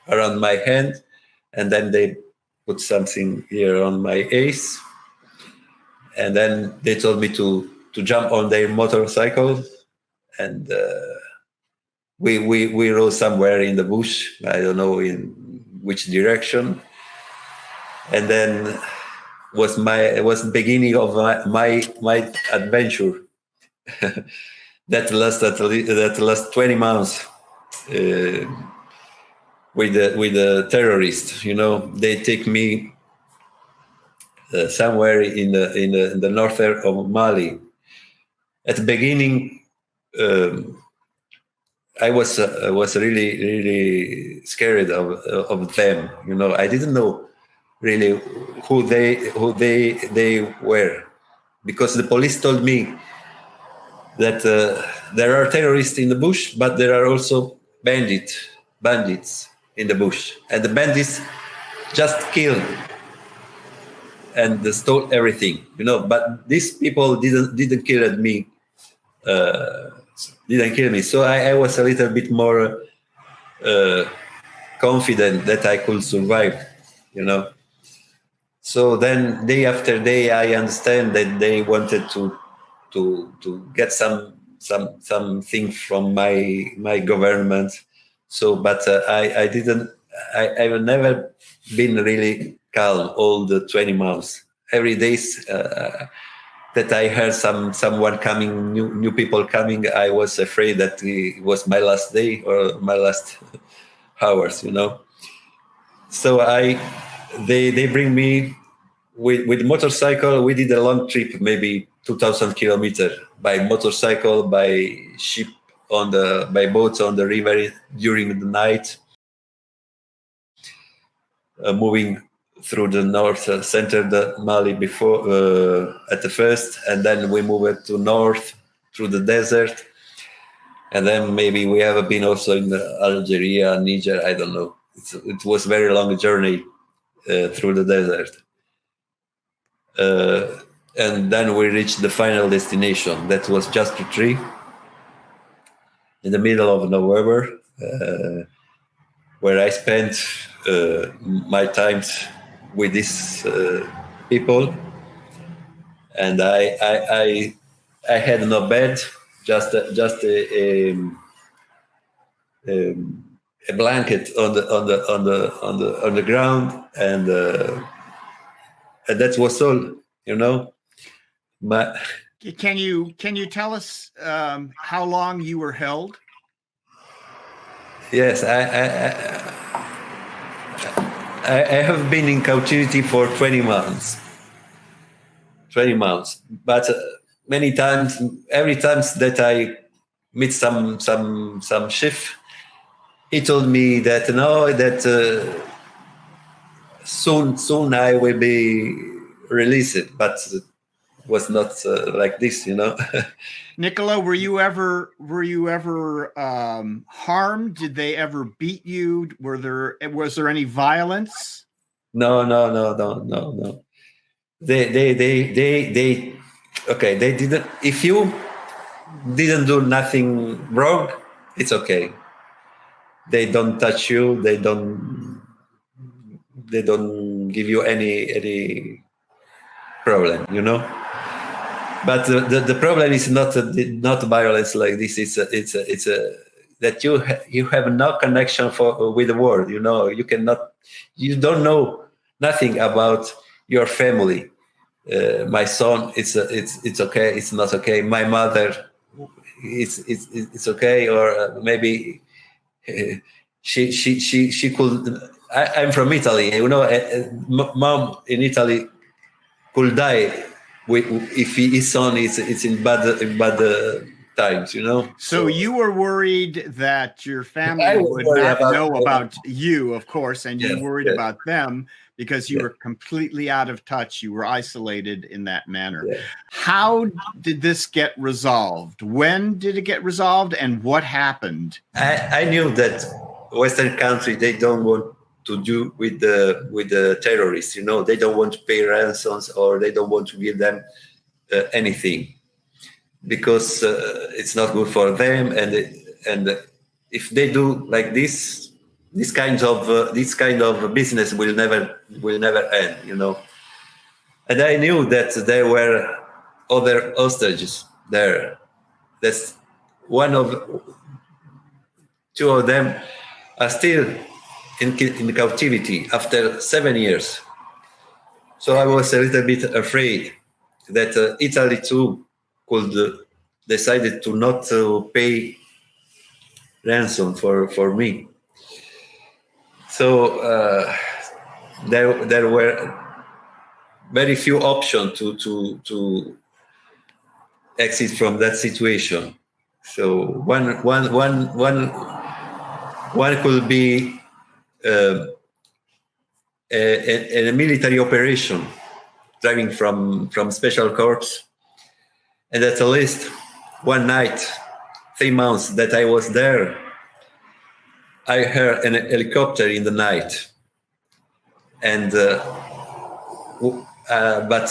around my hand, and then they put something here on my ace, and then they told me to jump on their motorcycle, and we rode somewhere in the bush. I don't know in which direction. And then was the beginning of my adventure that last 20 months with the terrorists. They take me somewhere in the north of Mali. At the beginning, I was really, really scared of them. I didn't know really who they were, because the police told me that there are terrorists in the bush, but there are also bandits in the bush, and the bandits just kill and stole everything. But these people didn't kill me. Didn't kill me. So I was a little bit more confident that I could survive, So then day after day, I understand that they wanted to get something from my government. So, but I've never been really calm all the 20 months. Every day that I heard someone coming, new people coming, I was afraid that it was my last day or my last hours, So they bring me with motorcycle. We did a long trip, maybe 2,000 kilometers by motorcycle, by ship by boats on the river during the night, moving through the north center the Mali before at the first, and then we moved to north through the desert, and then maybe we have been also in Algeria, Niger, I don't know. It was a very long journey through the desert, and then we reached the final destination. That was just a tree in the middle of November, where I spent my times with these people. and I had no bed, just a blanket on the ground, and that was all, you know. Can you tell us how long you were held? Yes, I have been in captivity for 20 months. 20 months, but many times, every time that I meet some chief, he told me that no, that soon I will be released, but it was not like this, you know. Nicola, were you ever harmed? Did they ever beat you? Was there any violence? No. They okay. They didn't. If you didn't do nothing wrong, it's okay. They don't touch you. They don't give you any problem, you know. But the problem is not violence like this. It's that you have no connection with the world. You know, you don't know nothing about your family. My son, it's okay. It's not okay. My mother, it's okay, or maybe she could. I'm from Italy. You know, mom in Italy could die if his son is in bad times, you know. So you were worried that your family would not know about you, of course, and you worried about them because you were completely out of touch. You were isolated in that manner. Yeah. How did this get resolved? When did it get resolved, and what happened? I knew that Western countries, they don't want to do with the terrorists, you know. They don't want to pay ransoms, or they don't want to give them anything, because it's not good for them. And if they do like this kind of business will never end, you know. And I knew that there were other hostages there. That's two of them are still in captivity after 7 years. So I was a little bit afraid that Italy too could decided to not pay ransom for me. So there were very few options to exit from that situation. So one could be a military operation, driving from special corps, and at least one night, 3 months that I was there, I heard an helicopter in the night, and but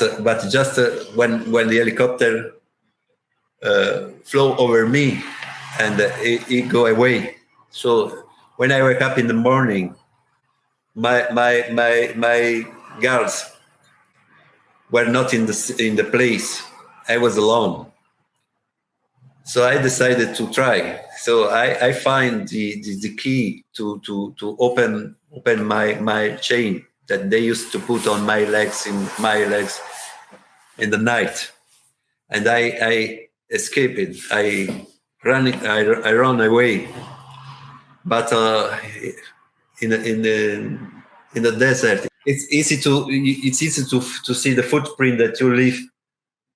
just when the helicopter flew over me, and it go away. So when I wake up in the morning, my guards were not in the place. I was alone. So I decided to try. So I find the key to open my chain that they used to put on my legs in the night, and I escaped it. I run away, but in the desert, it's easy to see the footprint that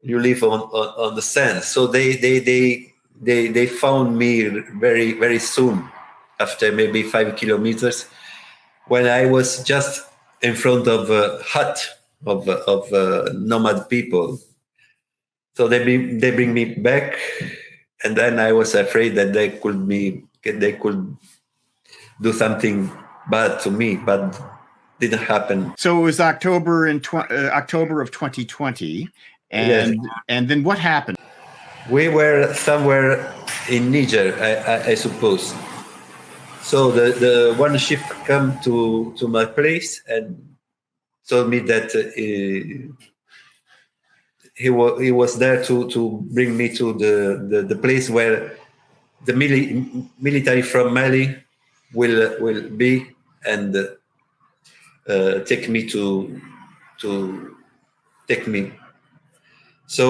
you leave on the sand. So they found me very, very soon, after maybe 5 kilometers, when I was just in front of a hut of nomad people. So they bring me back, and then I was afraid that they could do something bad to me, but didn't happen. So it was October of 2020, and then what happened? We were somewhere in Niger, I suppose. So the one ship come to my place and told me that he was there to bring me to the place where the military from Mali will be, and take me to take me. So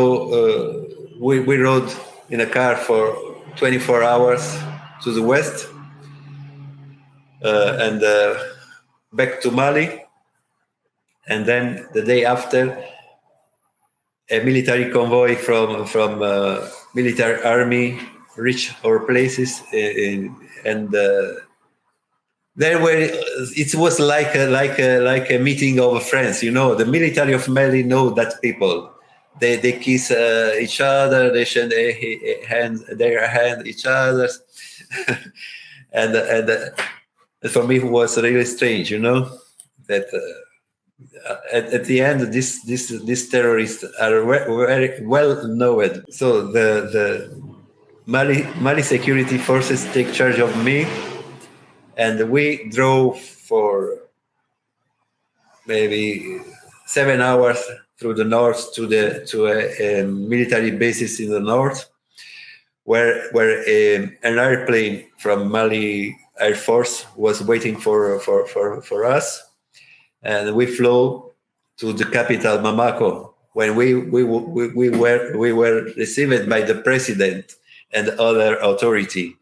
we rode in a car for 24 hours to the west and back to Mali. And then the day after, a military convoy from military army reached our places, and there were. It was like a meeting of friends. You know, the military of Mali know that people. They kiss each other. They shake their hand each other, and for me it was really strange. You know that. At the end, these terrorists are very well known. So the Mali security forces take charge of me, and we drove for maybe 7 hours through the north to a military bases in the north, where an airplane from Mali Air Force was waiting for us. And we flew to the capital, Bamako, when we were received by the president and other authority,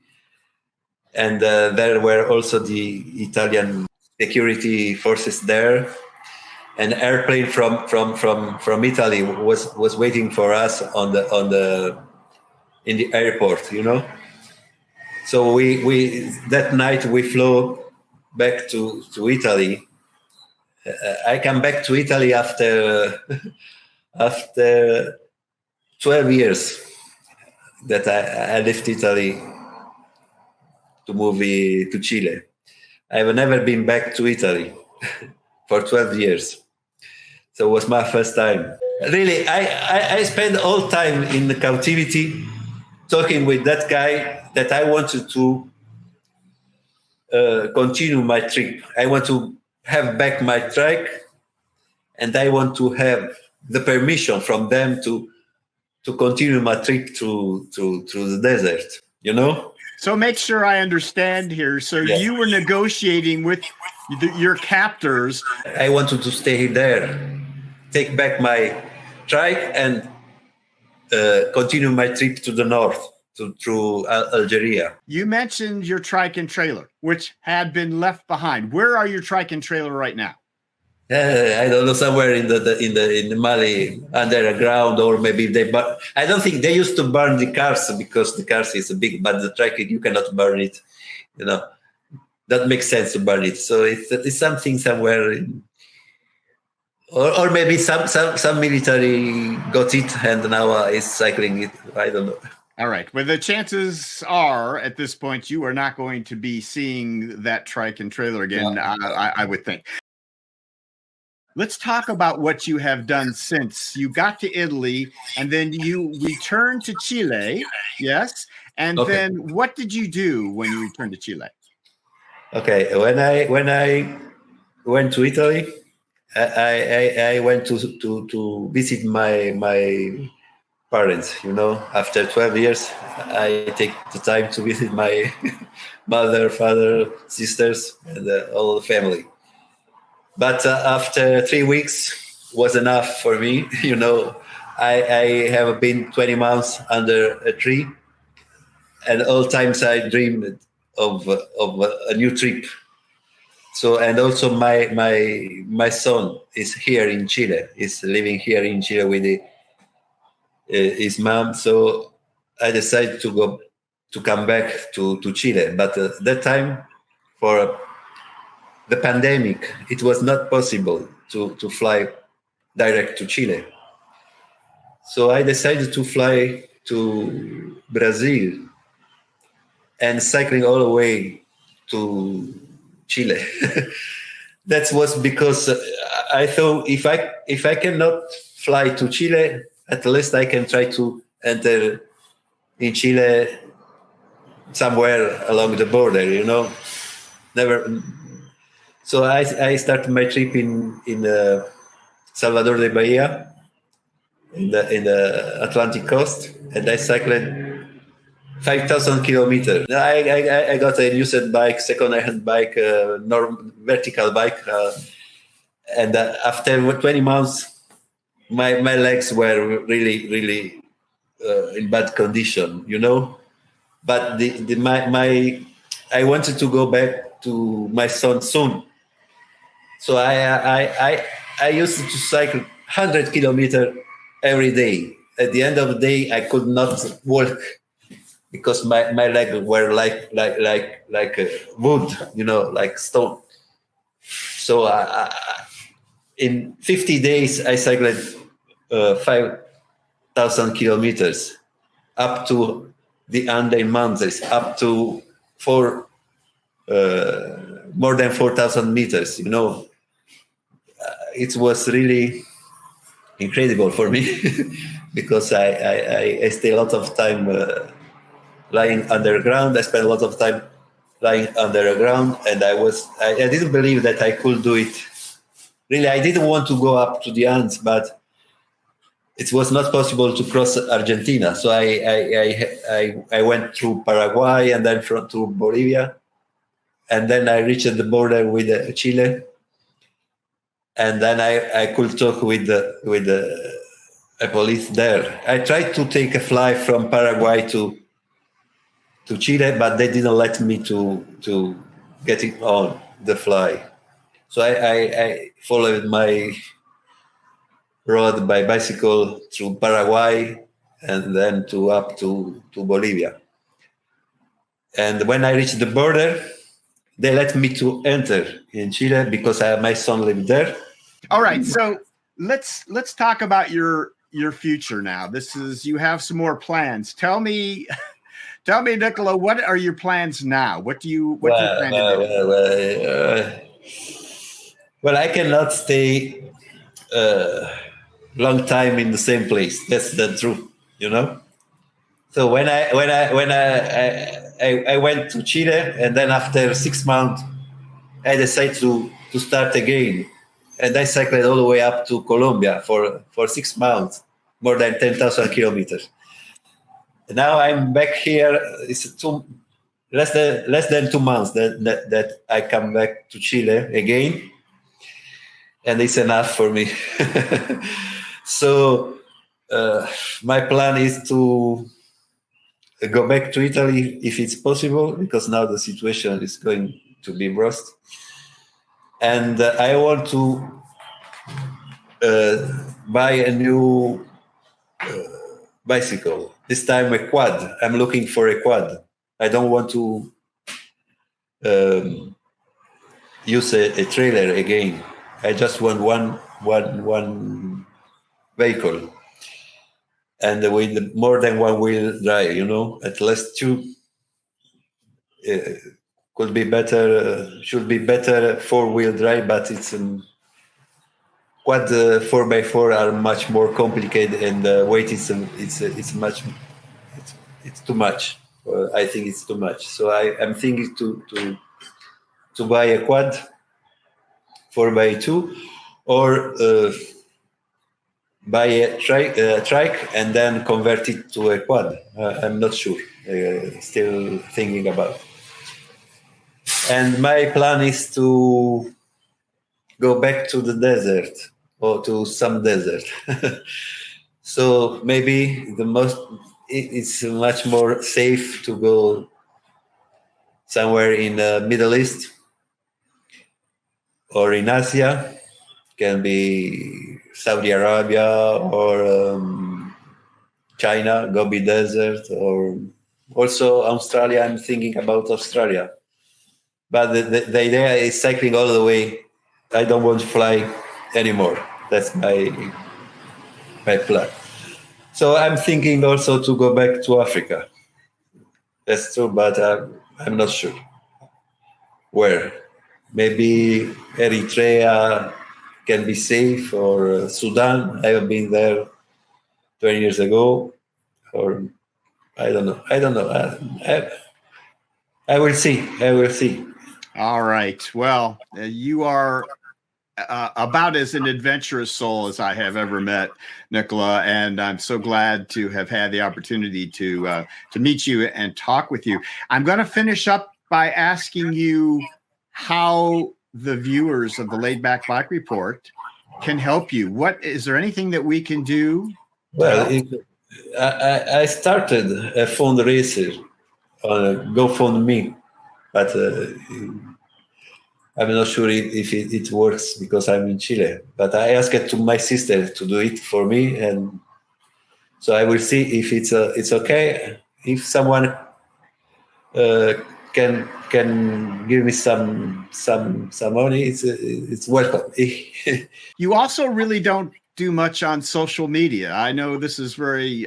and there were also the Italian security forces there. An airplane from Italy was waiting for us in the airport, you know. So we that night we flew back to Italy. I come back to Italy after 12 years that I left Italy to move to Chile. I've never been back to Italy for 12 years. So it was my first time. Really, I spent all time in the captivity talking with that guy that I wanted to continue my trip. I want to have back my Trike, and I want to have the permission from them to continue my trip through the desert, you know? So make sure I understand here. So Yeah. You were negotiating with your captors. I wanted to stay there, take back my Trike, and continue my trip to the north, through Algeria. You mentioned your trike and trailer, which had been left behind. Where are your trike and trailer right now? I don't know, somewhere in the Mali underground, or maybe but I don't think they used to burn the cars, because the cars is big, but the Trike you cannot burn it. You know, that makes sense to burn it. So it's something somewhere in, or maybe some military got it and now is cycling it. I don't know. All right. Well, the chances are at this point you are not going to be seeing that trike and trailer again, Yeah. I would think. Let's talk about what you have done since you got to Italy and then you returned to Chile. Yes. And Okay. then what did you do when you returned to Chile? Okay. When I went to Italy, I went to visit my parents, you know. After 12 years, I take the time to visit my mother, father, sisters, and all the family. But after 3 weeks was enough for me, you know. I have been 20 months under a tree, and all times I dreamed of a new trip. So, and also my son is here in Chile, is living here in Chile with his mom. So I decided to come back to Chile. But that time, for the pandemic, it was not possible to fly direct to Chile. So I decided to fly to Brazil and cycling all the way to Chile. That was because I thought if I cannot fly to Chile, at least I can try to enter in Chile somewhere along the border, you know. Never. So I started my trip in Salvador de Bahia, in the Atlantic coast, and I cycled 5,000 kilometers. I got a used bike, second-hand bike, vertical bike, and after 20 months, my legs were really in bad condition, you know. But I wanted to go back to my son soon, so I used to cycle 100 kilometers every day. At the end of the day, I could not walk because my legs were like wood, you know, like stone. So in 50 days, I cycled 5,000 kilometers up to the Andean Mountains, up to more than 4,000 meters. You know, it was really incredible for me because I stay a lot of time lying underground. I spent a lot of time lying underground, and I didn't believe that I could do it. Really, I didn't want to go up to the Andes, but it was not possible to cross Argentina. So I went through Paraguay and then through Bolivia, and then I reached the border with Chile, and then I could talk with a police there. I tried to take a flight from Paraguay to Chile, but they didn't let me to get it on the fly. So I followed my road by bicycle through Paraguay and then up to Bolivia. And when I reached the border, they let me to enter in Chile because my son lived there. All right, so let's talk about your future now. You have some more plans. Tell me, Nicola, what are your plans now? What do you plan to do? Well, I cannot stay long time in the same place. That's the truth, you know. So when I went to Chile, and then after 6 months, I decided to start again, and I cycled all the way up to Colombia for 6 months, more than 10,000 kilometers. Now I'm back here. It's less than 2 months that I come back to Chile again, and it's enough for me. So my plan is to go back to Italy if it's possible, because now the situation is going to be worse. And I want to buy a new bicycle. This time a quad. I'm looking for a quad. I don't want to use a trailer again. I just want one vehicle, and with more than one wheel drive. You know, at least two. Could be better. Should be better 4-wheel drive, but it's quad 4x4 are much more complicated, and the weight is it's too much. I think it's too much. So I'm thinking to buy a quad 4x2, or buy a trike and then convert it to a quad. I'm not sure. Still thinking about it. And my plan is to go back to the desert, or to some desert. So maybe it's much more safe to go somewhere in the Middle East or in Asia. Can be Saudi Arabia or China, Gobi Desert, or also Australia. I'm thinking about Australia. But the idea is cycling all the way. I don't want to fly anymore. That's my plan. So I'm thinking also to go back to Africa. That's true, but I'm not sure where. Maybe Eritrea can be safe, or Sudan. I have been there 20 years ago, or I don't know. I will see. All right. Well, you are about as an adventurous soul as I have ever met, Nicola, and I'm so glad to have had the opportunity to meet you and talk with you. I'm going to finish up by asking you how the viewers of the Laid Back Bike Report can help you. What is there anything that we can do? Well, I started a fundraiser on GoFundMe, but I'm not sure if it works because I'm in Chile. But I asked to my sister to do it for me, and so I will see if it's okay. If someone can give me some money, it's welcome. You also really don't do much on social media. I know this is very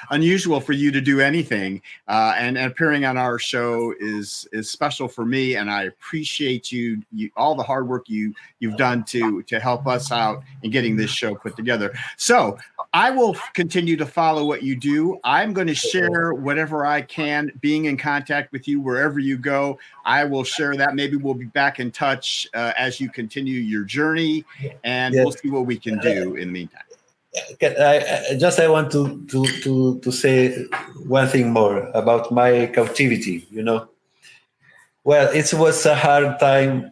unusual for you to do anything, and appearing on our show is special for me, and I appreciate you all the hard work you've done to help us out in getting this show put together. So I will continue to follow what you do. I'm going to share whatever I can, being in contact with you wherever you go. I will share that. Maybe we'll be back in touch as you continue your journey, and we'll see what we can do in the meantime. I want to say one thing more about my captivity. Well, it was a hard time,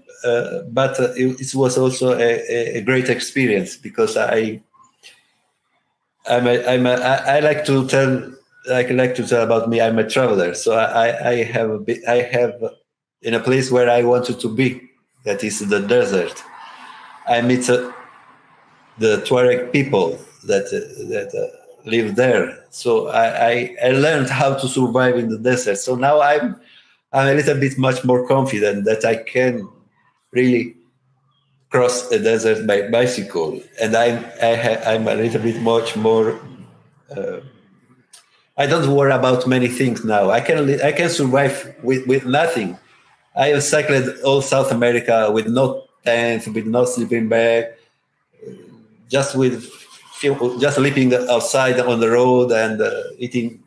but it was also a great experience because I like to tell about me. I'm a traveler, so I have in a place where I wanted to be, that is the desert. I meet the Tuareg people that live there. So I learned how to survive in the desert. So now I'm a little bit much more confident that I can really cross a desert by bicycle. And I'm a little bit much more. I don't worry about many things now. I can survive with nothing. I have cycled all South America with no tent, with no sleeping bag, just sleeping outside on the road and eating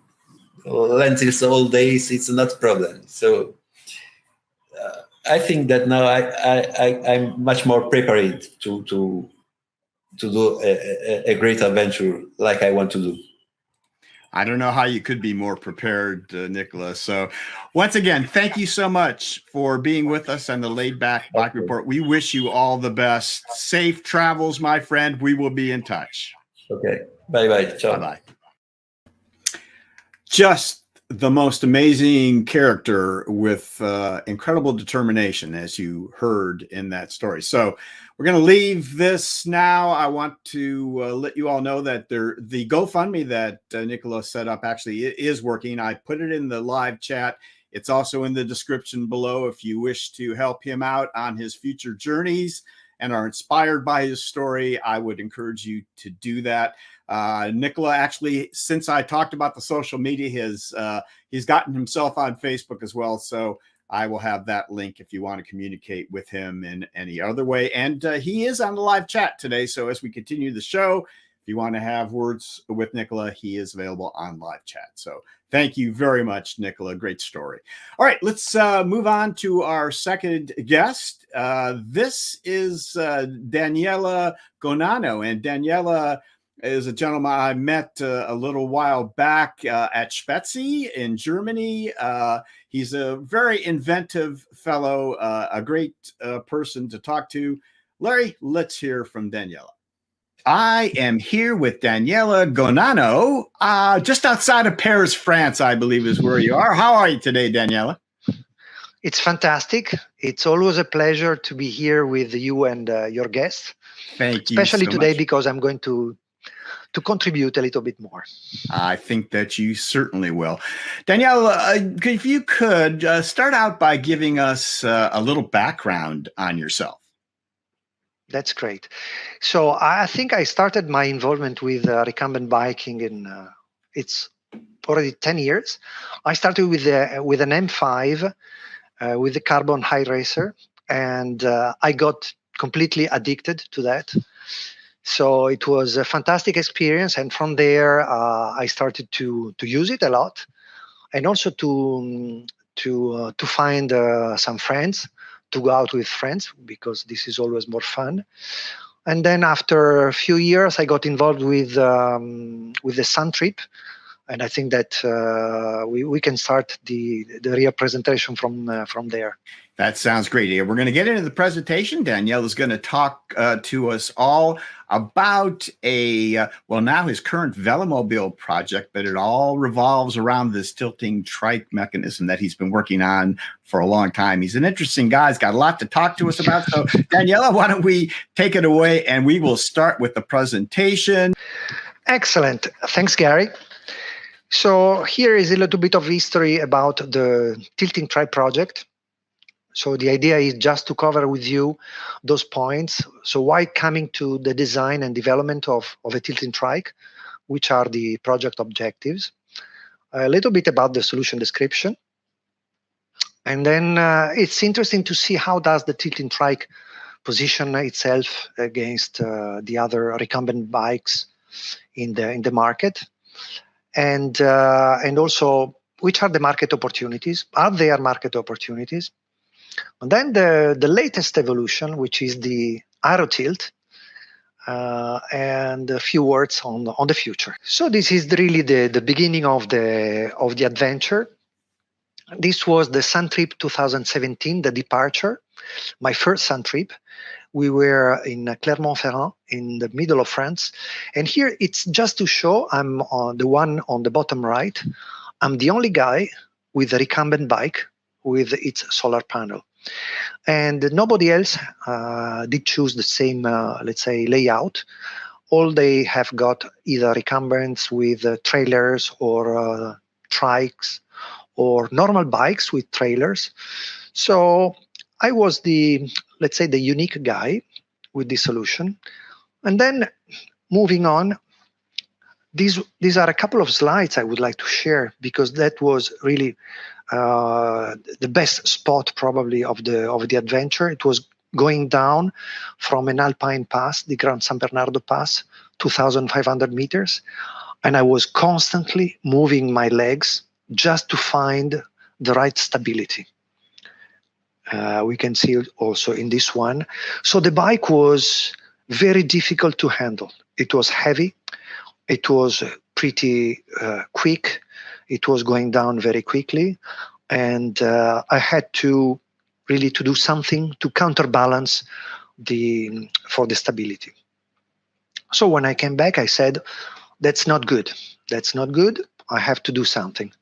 lentils all days. It's not a problem. So I think that now I'm much more prepared to do a great adventure like I want to do. I don't know how you could be more prepared, Nicola. So once again, thank you so much for being with us on the Laid Back Bike Report. We wish you all the best. Safe travels, my friend. We will be in touch. Okay. Bye-bye. Ciao. Bye-bye. Just the most amazing character with incredible determination, as you heard in that story. So we're going to leave this now. I want to let you all know that the GoFundMe that Nicola set up actually is working. I put it in the live chat. It's also in the description below if you wish to help him out on his future journeys and are inspired by his story. I would encourage you to do that. Nicola, actually, since I talked about the social media, he's gotten himself on Facebook as well. So I will have that link if you want to communicate with him in any other way. And he is on the live chat today. So as we continue the show, if you want to have words with Nicola, he is available on live chat. So thank you very much, Nicola. Great story. All right, let's move on to our second guest. This is Daniele Gonano. And Daniele is a gentleman I met a little while back at Spezi in Germany. He's a very inventive fellow, a great person to talk to. Larry, let's hear from Daniele. I am here with Daniele Gonano, just outside of Paris, France, I believe is where you are. How are you today, Daniele? It's fantastic. It's always a pleasure to be here with you and your guests. Thank you. Especially so today much. Because I'm going to contribute a little bit more. I think that you certainly will. Daniele, if you could start out by giving us a little background on yourself. That's great. So I think I started my involvement with recumbent biking in it's already 10 years. I started with an M5 with the carbon high racer, and I got completely addicted to that. So it was a fantastic experience, and from there I started to use it a lot, and also to find some friends to go out with friends, because this is always more fun. And then after a few years, I got involved with the Sun Trip, and I think that we can start the real presentation from there. That sounds great. We're going to get into the presentation. Daniele is going to talk to us all about now his current Velomobile project, but it all revolves around this tilting trike mechanism that he's been working on for a long time. He's an interesting guy. He's got a lot to talk to us about. So Daniele, why don't we take it away, and we will start with the presentation. Excellent. Thanks, Gary. So here is a little bit of history about the tilting trike project. So the idea is just to cover with you those points. So why coming to the design and development of a tilting trike, which are the project objectives, a little bit about the solution description. And then it's interesting to see how does the tilting trike position itself against the other recumbent bikes in the market. And also, which are the market opportunities? Are there market opportunities? And then the latest evolution, which is the aero tilt, and a few words on the future. So this is really the beginning of the adventure. This was the Sun Trip 2017, the departure, my first Sun Trip. We were in Clermont-Ferrand, in the middle of France. And here it's just to show, I'm on the one on the bottom right. I'm the only guy with a recumbent bike with its solar panel. And nobody else did choose the same, let's say, layout. All they have got either recumbents with trailers or trikes or normal bikes with trailers. So I was let's say, the unique guy with this solution. And then moving on, these are a couple of slides I would like to share, because that was really the best spot probably of the adventure. It was going down from an alpine pass, the Gran San Bernardo Pass, 2,500 meters, and I was constantly moving my legs just to find the right stability. We can see it also in this one. So the bike was very difficult to handle. It was heavy. It was pretty quick. It was going down very quickly. And I had to really to do something to counterbalance for the stability. So when I came back, I said, that's not good. That's not good. I have to do something.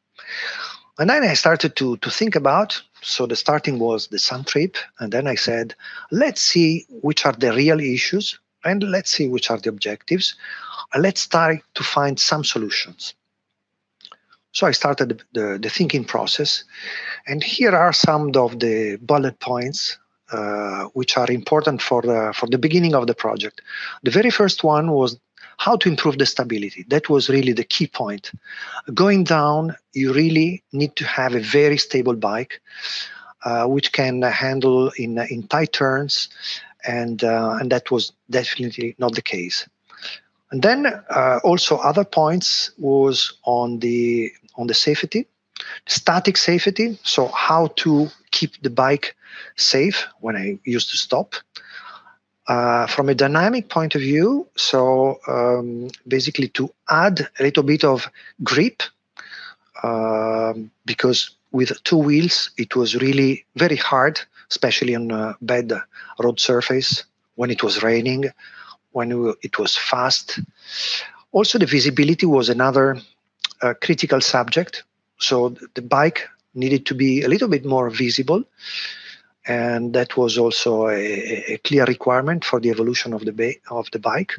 And then I started to think about, so the starting was the Sun Trip, and then I said, let's see which are the real issues, and let's see which are the objectives, and let's try to find some solutions. So I started the thinking process, and here are some of the bullet points which are important for the beginning of the project. The very first one was how to improve the stability. That was really the key point. Going down, you really need to have a very stable bike, which can handle in tight turns, and that was definitely not the case. And then also other points was on the safety, static safety. So how to keep the bike safe when I used to stop. From a dynamic point of view, so basically to add a little bit of grip, because with two wheels it was really very hard, especially on a bad road surface, when it was raining, when it was fast. Also the visibility was another critical subject, so the bike needed to be a little bit more visible. And that was also a clear requirement for the evolution of the bike.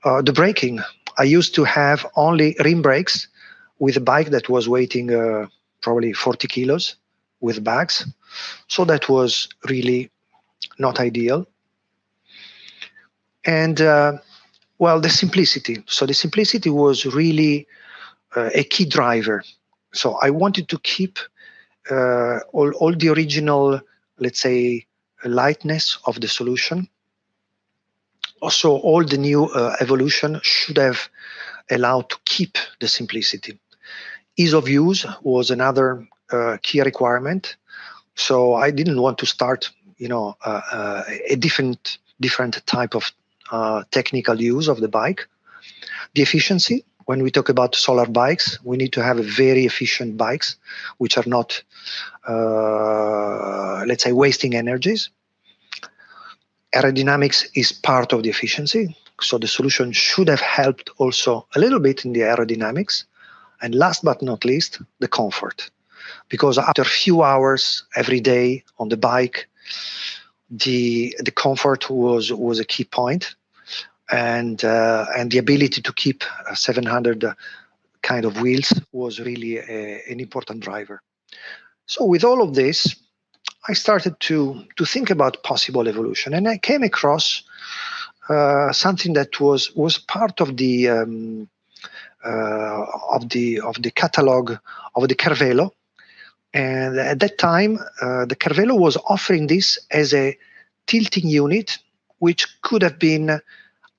The braking, I used to have only rim brakes with a bike that was weighing probably 40 kilos with bags. So that was really not ideal. And well, the simplicity. So the simplicity was really a key driver. So I wanted to keep all the original, let's say, lightness of the solution. Also, all the new evolution should have allowed to keep the simplicity. Ease of use was another key requirement. So I didn't want to start, a different type of technical use of the bike. The efficiency, when we talk about solar bikes, we need to have very efficient bikes, which are not, let's say, wasting energies. Aerodynamics is part of the efficiency, so the solution should have helped also a little bit in the aerodynamics. And last but not least, the comfort, because after a few hours every day on the bike, the comfort was a key point, and the ability to keep 700 kind of wheels was really an important driver. So with all of this, I started to think about possible evolution, and I came across something that was part of the catalog of the Cervelo, and at that time the Cervelo was offering this as a tilting unit, which could have been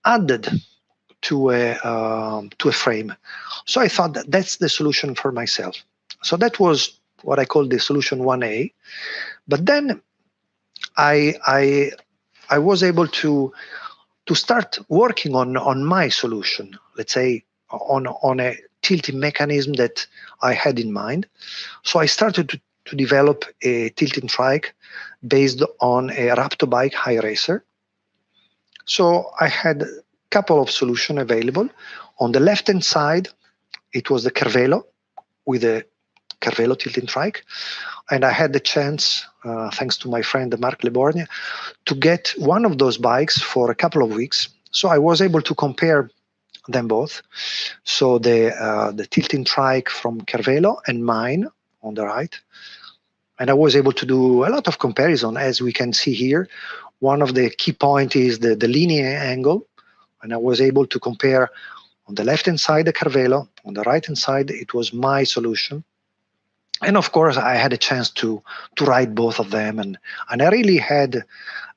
added to a frame. So I thought that that's the solution for myself. So that was what I call the solution 1A. But then I was able to start working on my solution, let's say on a tilting mechanism that I had in mind. So I started to develop a tilting trike based on a Raptor bike high racer. So I had a couple of solutions available. On the left-hand side, it was the Cervelo with a Cervelo tilting trike. And I had the chance, thanks to my friend Marc Leborgne, to get one of those bikes for a couple of weeks. So I was able to compare them both. So the tilting trike from Cervelo and mine on the right. And I was able to do a lot of comparison, as we can see here. One of the key points is the linear angle. And I was able to compare on the left-hand side the Cervelo, on the right-hand side it was my solution. And of course, I had a chance to ride both of them, and I really had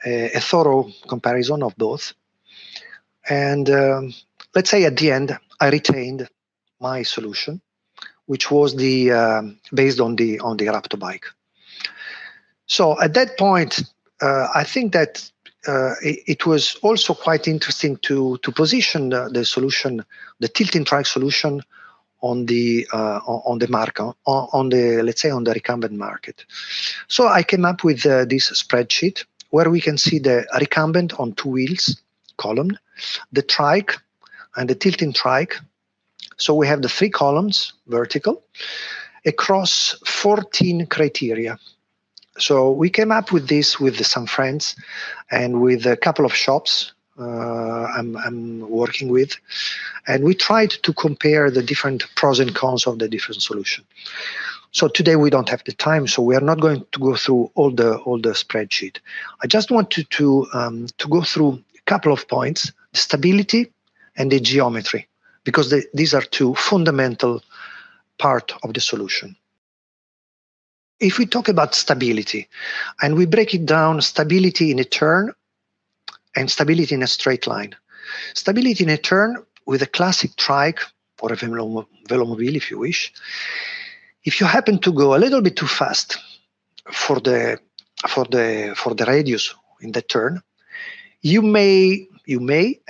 a thorough comparison of both. And let's say at the end, I retained my solution, which was the based on the Raptor bike. So at that point, I think that it was also quite interesting to position the solution, the tilting trike solution, on the market, on the, let's say, on the recumbent market. So I came up with this spreadsheet where we can see the recumbent on 2 wheels column, the trike and the tilting trike. So we have the 3 columns vertical across 14 criteria. So we came up with this with some friends and with a couple of shops I'm working with, and we tried to compare the different pros and cons of the different solutions. So today we don't have the time, so we are not going to go through all the spreadsheet. I just want to go through a couple of points: the stability and the geometry, because these are 2 fundamental parts of the solution. If we talk about stability, and we break it down, stability in a turn and stability in a straight line. Stability in a turn with a classic trike or a velomobile, if you wish. If you happen to go a little bit too fast for the radius in the turn, you may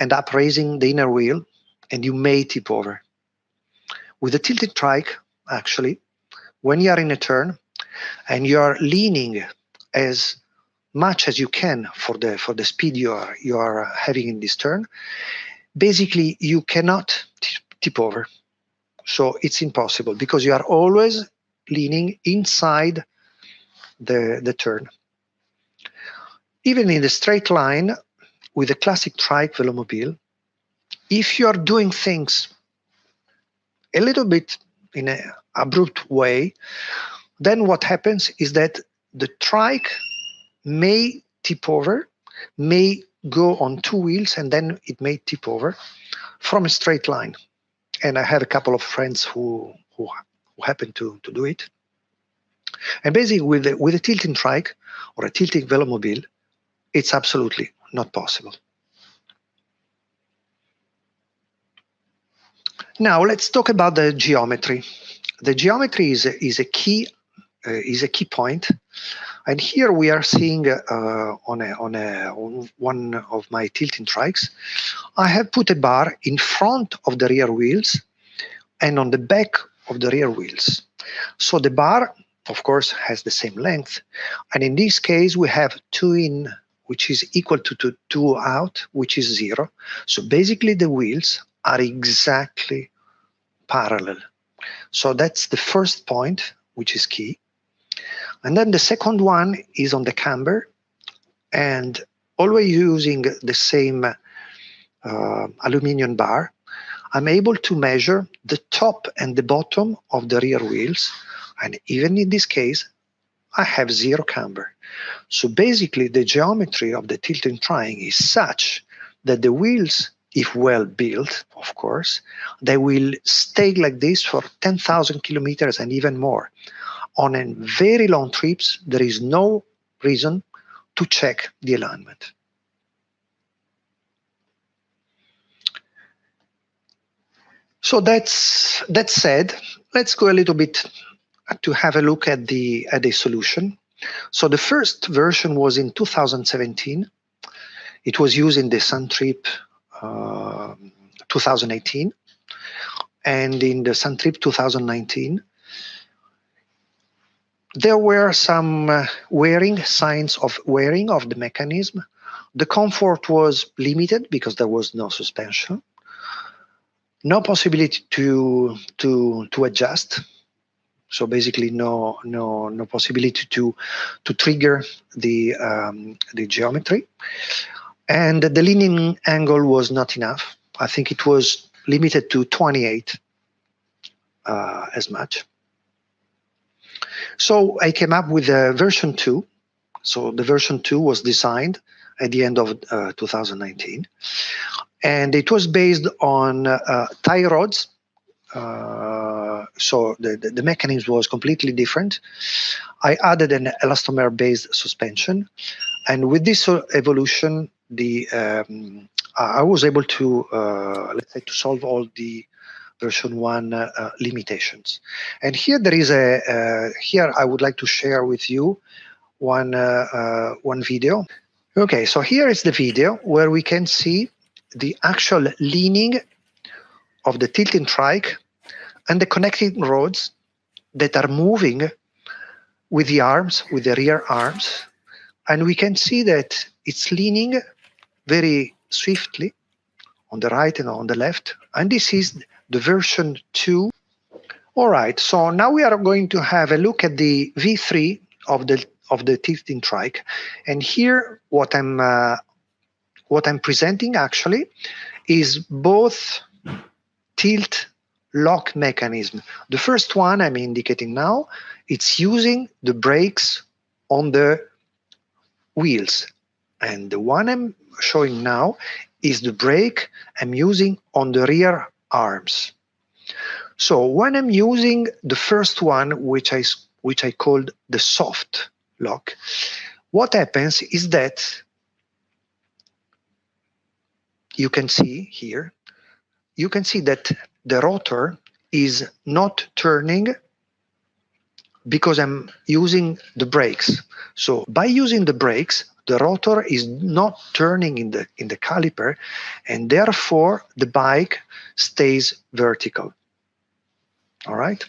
end up raising the inner wheel and you may tip over. With a tilted trike, actually, when you are in a turn and you are leaning as much as you can for the speed you are having in this turn, basically you cannot tip over. So it's impossible because you are always leaning inside the turn. Even in the straight line with a classic trike velomobile, if you are doing things a little bit in an abrupt way, then what happens is that the trike may tip over, may go on 2 wheels, and then it may tip over from a straight line. And I have a couple of friends who happen to do it. And basically with a tilting trike or a tilting velomobile, it's absolutely not possible. Now let's talk about the geometry. The geometry is a key point. And here we are seeing on one of my tilting trikes, I have put a bar in front of the rear wheels and on the back of the rear wheels. So the bar, of course, has the same length. And in this case, we have 2 in, which is equal to 2 out, which is 0. So basically, the wheels are exactly parallel. So that's the first point, which is key. And then the second one is on the camber, and always using the same aluminum bar, I'm able to measure the top and the bottom of the rear wheels, and even in this case, I have 0 camber. So basically, the geometry of the tilting trike is such that the wheels, if well built, of course, they will stay like this for 10,000 kilometers and even more. On a very long trips, there is no reason to check the alignment. So that said, let's go a little bit to have a look at the solution. So the first version was in 2017. It was used in the Sun Trip 2018 and in the Sun Trip 2019. There were some signs of wearing of the mechanism. The comfort was limited because there was no suspension. No possibility to adjust. So basically, no possibility to trigger the geometry, and the leaning angle was not enough. I think it was limited to 28 as much. So I came up with version 2. So the version 2 was designed at the end of 2019, and it was based on tie rods. So the mechanism was completely different. I added an elastomer-based suspension, and with this evolution, I was able to let's say to solve all the version 1 limitations. And here there is here I would like to share with you one video. Okay, so here is the video where we can see the actual leaning of the tilting trike and the connecting rods that are moving with the arms, with the rear arms. And we can see that it's leaning very swiftly on the right and on the left. And this is the version 2. All right, so now we are going to have a look at the V3 of the tilting trike. And here what I'm presenting actually is both tilt lock mechanism. The first one I'm indicating now, it's using the brakes on the wheels. And the one I'm showing now is the brake I'm using on the rear arms. So when I'm using the first one, which I called the soft lock, what happens is that you can see here, you can see that the rotor is not turning because I'm using the brakes. So by using the brakes, the rotor is not turning in the caliper, and therefore the bike stays vertical. All right.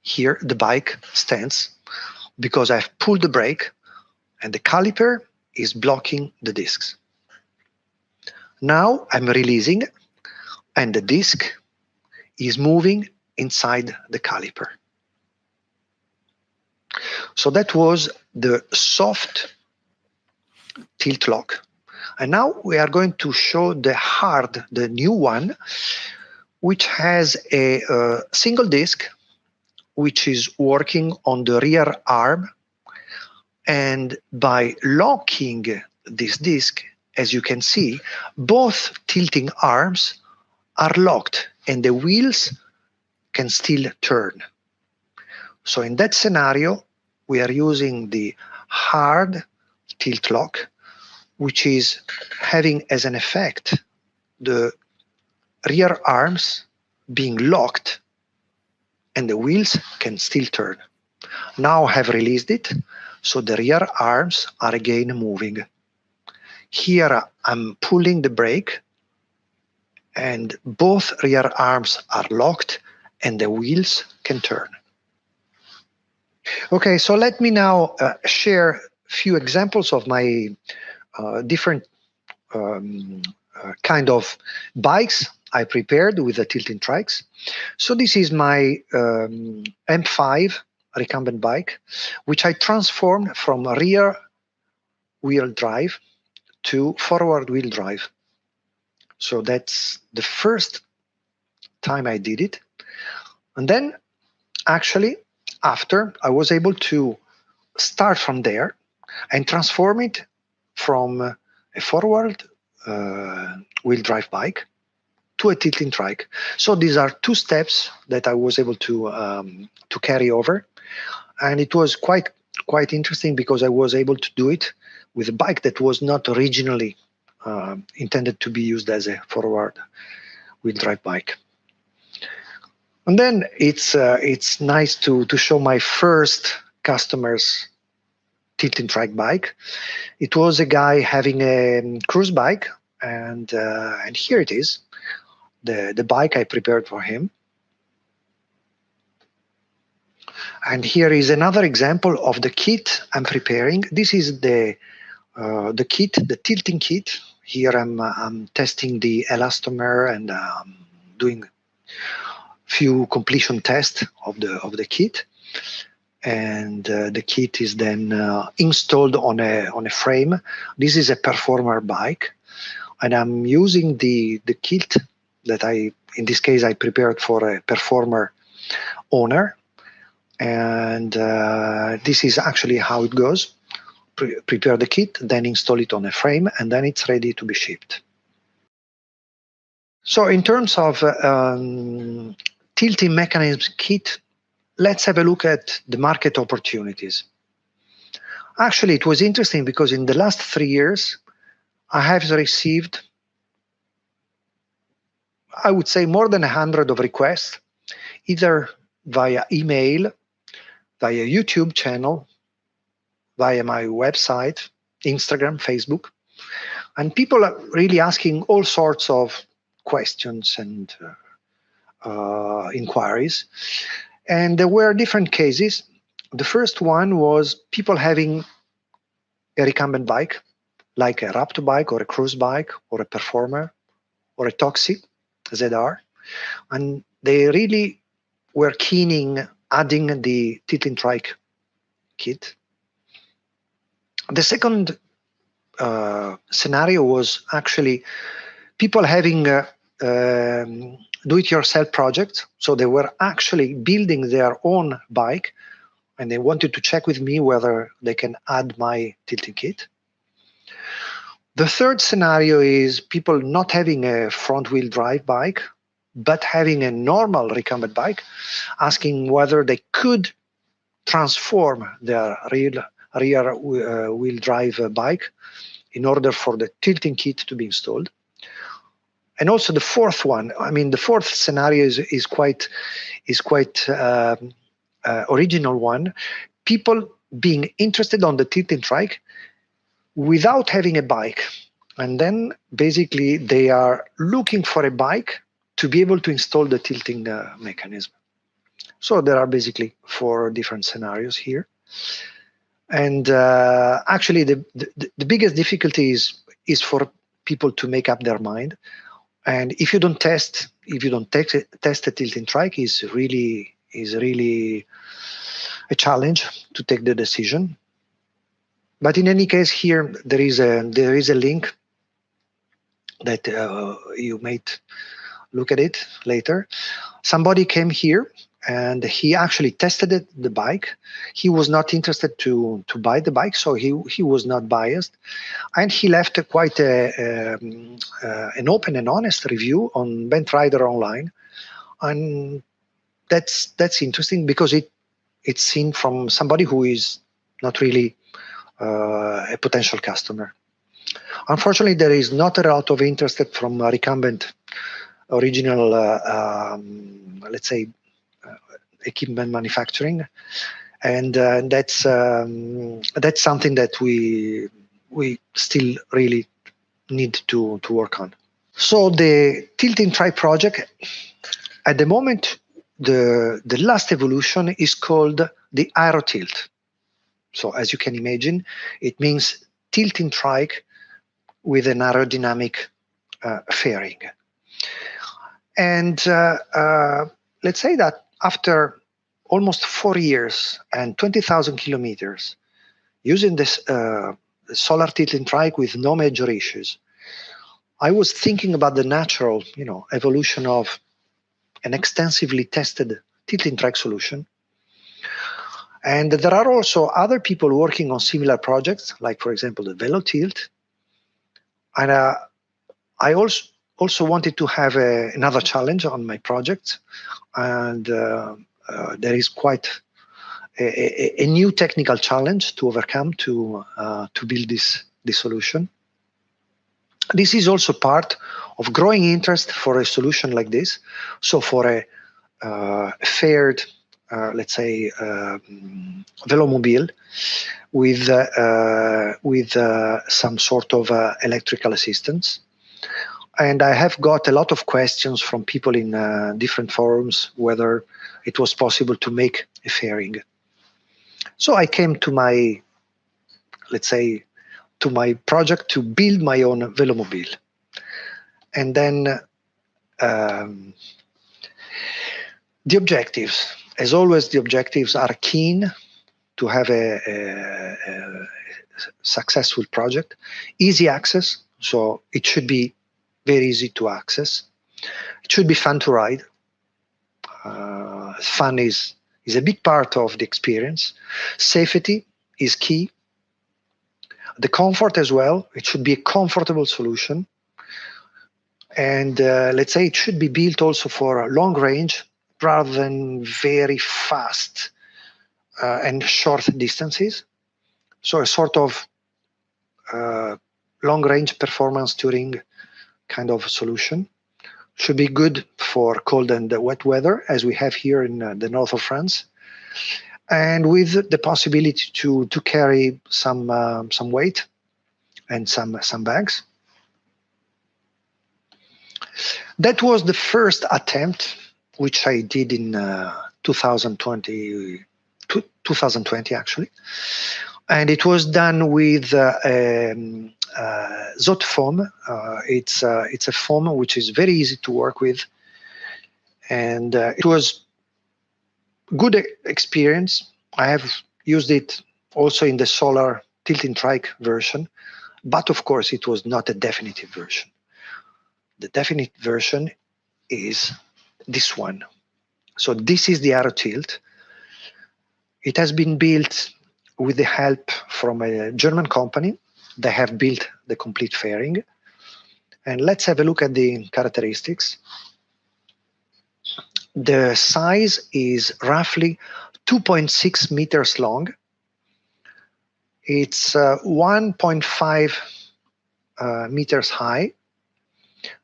Here the bike stands because I've pulled the brake and the caliper is blocking the discs. Now I'm releasing and the disc is moving inside the caliper. So that was the soft tilt lock. And now we are going to show the hard, the new one, which has a single disc, which is working on the rear arm. And by locking this disc, as you can see, both tilting arms are locked and the wheels can still turn. So in that scenario, we are using the hard tilt lock, which is having as an effect the rear arms being locked and the wheels can still turn. Now I have released it, so the rear arms are again moving. Here I'm pulling the brake, and both rear arms are locked, and the wheels can turn. Okay, so let me now share a few examples of my different kind of bikes I prepared with the tilting trikes. So this is my M5 recumbent bike, which I transformed from rear wheel drive to forward wheel drive. So that's the first time I did it. And then actually after, I was able to start from there and transform it from a forward wheel drive bike to a tilting trike. So these are two steps that I was able to carry over, and it was quite interesting because I was able to do it with a bike that was not originally intended to be used as a forward wheel drive bike. And then it's nice to show my first customer's tilting trike bike. It was a guy having a cruise bike, and here it is, the bike I prepared for him. And here is another example of the kit I'm preparing. This is the kit, the tilting kit. Here I'm testing the elastomer and doing few completion tests of the kit, and the kit is then installed on a frame. This is a performer bike, and I'm using the kit that in this case I prepared for a performer owner, and this is actually how it goes. Prepare the kit, then install it on a frame, and then it's ready to be shipped. So in terms of tilting mechanism kit, let's have a look at the market opportunities. Actually, it was interesting because in the last 3 years, I have received, I would say, more than 100 of requests, either via email, via YouTube channel, via my website, Instagram, Facebook, and people are really asking all sorts of questions and inquiries. And there were different cases. The first one was people having a recumbent bike, like a Raptor bike or a cruise bike or a performer or a Toxi ZR, and they really were keen in adding the tilting trike kit. The second scenario was actually people having do-it-yourself projects. So they were actually building their own bike, and they wanted to check with me whether they can add my tilting kit. The third scenario is people not having a front-wheel drive bike, but having a normal recumbent bike, asking whether they could transform their rear wheel drive bike in order for the tilting kit to be installed. And also the fourth one, I mean, the fourth scenario is quite original one. People being interested on the tilting trike without having a bike, and then basically they are looking for a bike to be able to install the tilting mechanism. So there are basically 4 different scenarios here. And actually, the biggest difficulty is for people to make up their mind. And if you don't test a tilting trike, is really a challenge to take the decision. But in any case, here there is a link that you might look at it later. Somebody came here and he actually tested the bike. He was not interested to buy the bike, so he was not biased, and he left quite an open and honest review on Bent Rider Online, and that's interesting because it's seen from somebody who is not really a potential customer. Unfortunately, there is not a lot of interest from recumbent original, let's say, equipment manufacturing, and that's something that we still really need to work on. So the tilting trike project, at the moment, the last evolution is called the aero tilt. So as you can imagine, it means tilting trike with an aerodynamic fairing. And let's say that after almost 4 years and 20,000 kilometers using this solar tilting trike with no major issues, I was thinking about the natural, evolution of an extensively tested tilting trike solution. And there are also other people working on similar projects, like, for example, the Velo Tilt. And I also wanted to have another challenge on my project. And there is quite a new technical challenge to overcome to build this solution. This is also part of growing interest for a solution like this. So for a faired, let's say, Velomobile with some sort of electrical assistance. And I have got a lot of questions from people in different forums whether it was possible to make a fairing. So I came to my, let's say, to my project to build my own Velomobile. And then the objectives, as always, the objectives are keen to have a successful project. Easy access, so it should be very easy to access. It should be fun to ride. Fun is a big part of the experience. Safety is key. The comfort as well. It should be a comfortable solution. And let's say it should be built also for long range rather than very fast and short distances. So a sort of long range performance touring kind of solution. Should be good for cold and wet weather, as we have here in the north of France, and with the possibility to carry some weight and some bags. That was the first attempt, which I did in 2020 actually, and it was done with Zot foam. It's a foam which is very easy to work with, and it was good experience. I have used it also in the solar tilting trike version, but of course it was not a definitive version. The definite version is this one. So this is the aero tilt. It has been built with the help from a German company. They have built the complete fairing. And let's have a look at the characteristics. The size is roughly 2.6 meters long. It's 1.5 meters high.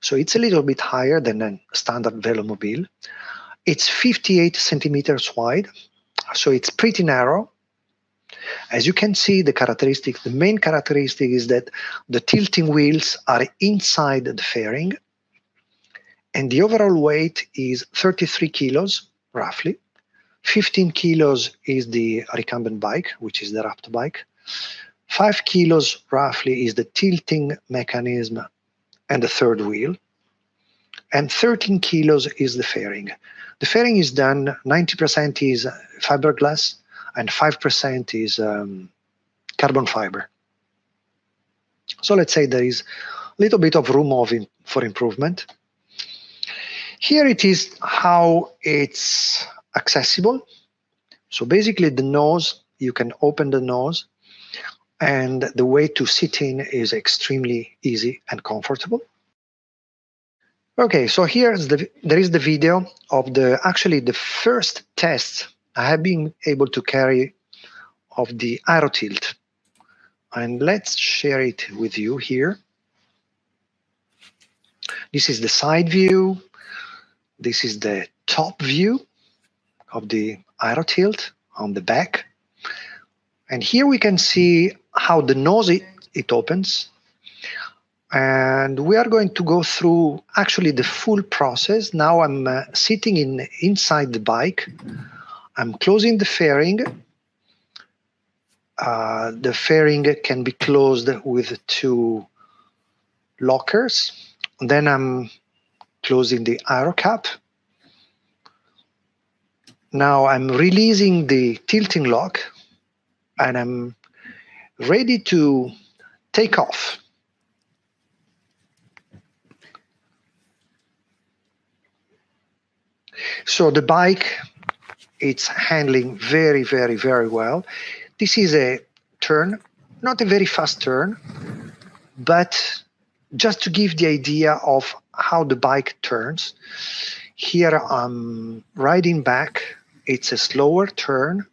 So it's a little bit higher than a standard Velomobile. It's 58 centimeters wide. So it's pretty narrow. As you can see, the main characteristic is that the tilting wheels are inside the fairing, and the overall weight is 33 kilos, roughly. 15 kilos is the recumbent bike, which is the wrapped bike. 5 kilos, roughly, is the tilting mechanism and the third wheel. And 13 kilos is the fairing. The fairing is done, 90% is fiberglass, and 5% is carbon fiber. So let's say there is a little bit of room for improvement. Here it is how it's accessible. So basically the nose, you can open the nose, and the way to sit in is extremely easy and comfortable. Okay, so there is the video of actually the first test I have been able to carry of the aero tilt, and let's share it with you here. This is the side view. This is the top view of the aero tilt on the back. And here we can see how the nose it opens. And we are going to go through actually the full process. Now I'm sitting inside the bike. I'm closing the fairing. The fairing can be closed with 2 lockers. Then I'm closing the aero cap. Now I'm releasing the tilting lock and I'm ready to take off. So the bike, it's handling very, very, very well. This is a turn, not a very fast turn, but just to give the idea of how the bike turns. Here I'm riding back. It's a slower turn,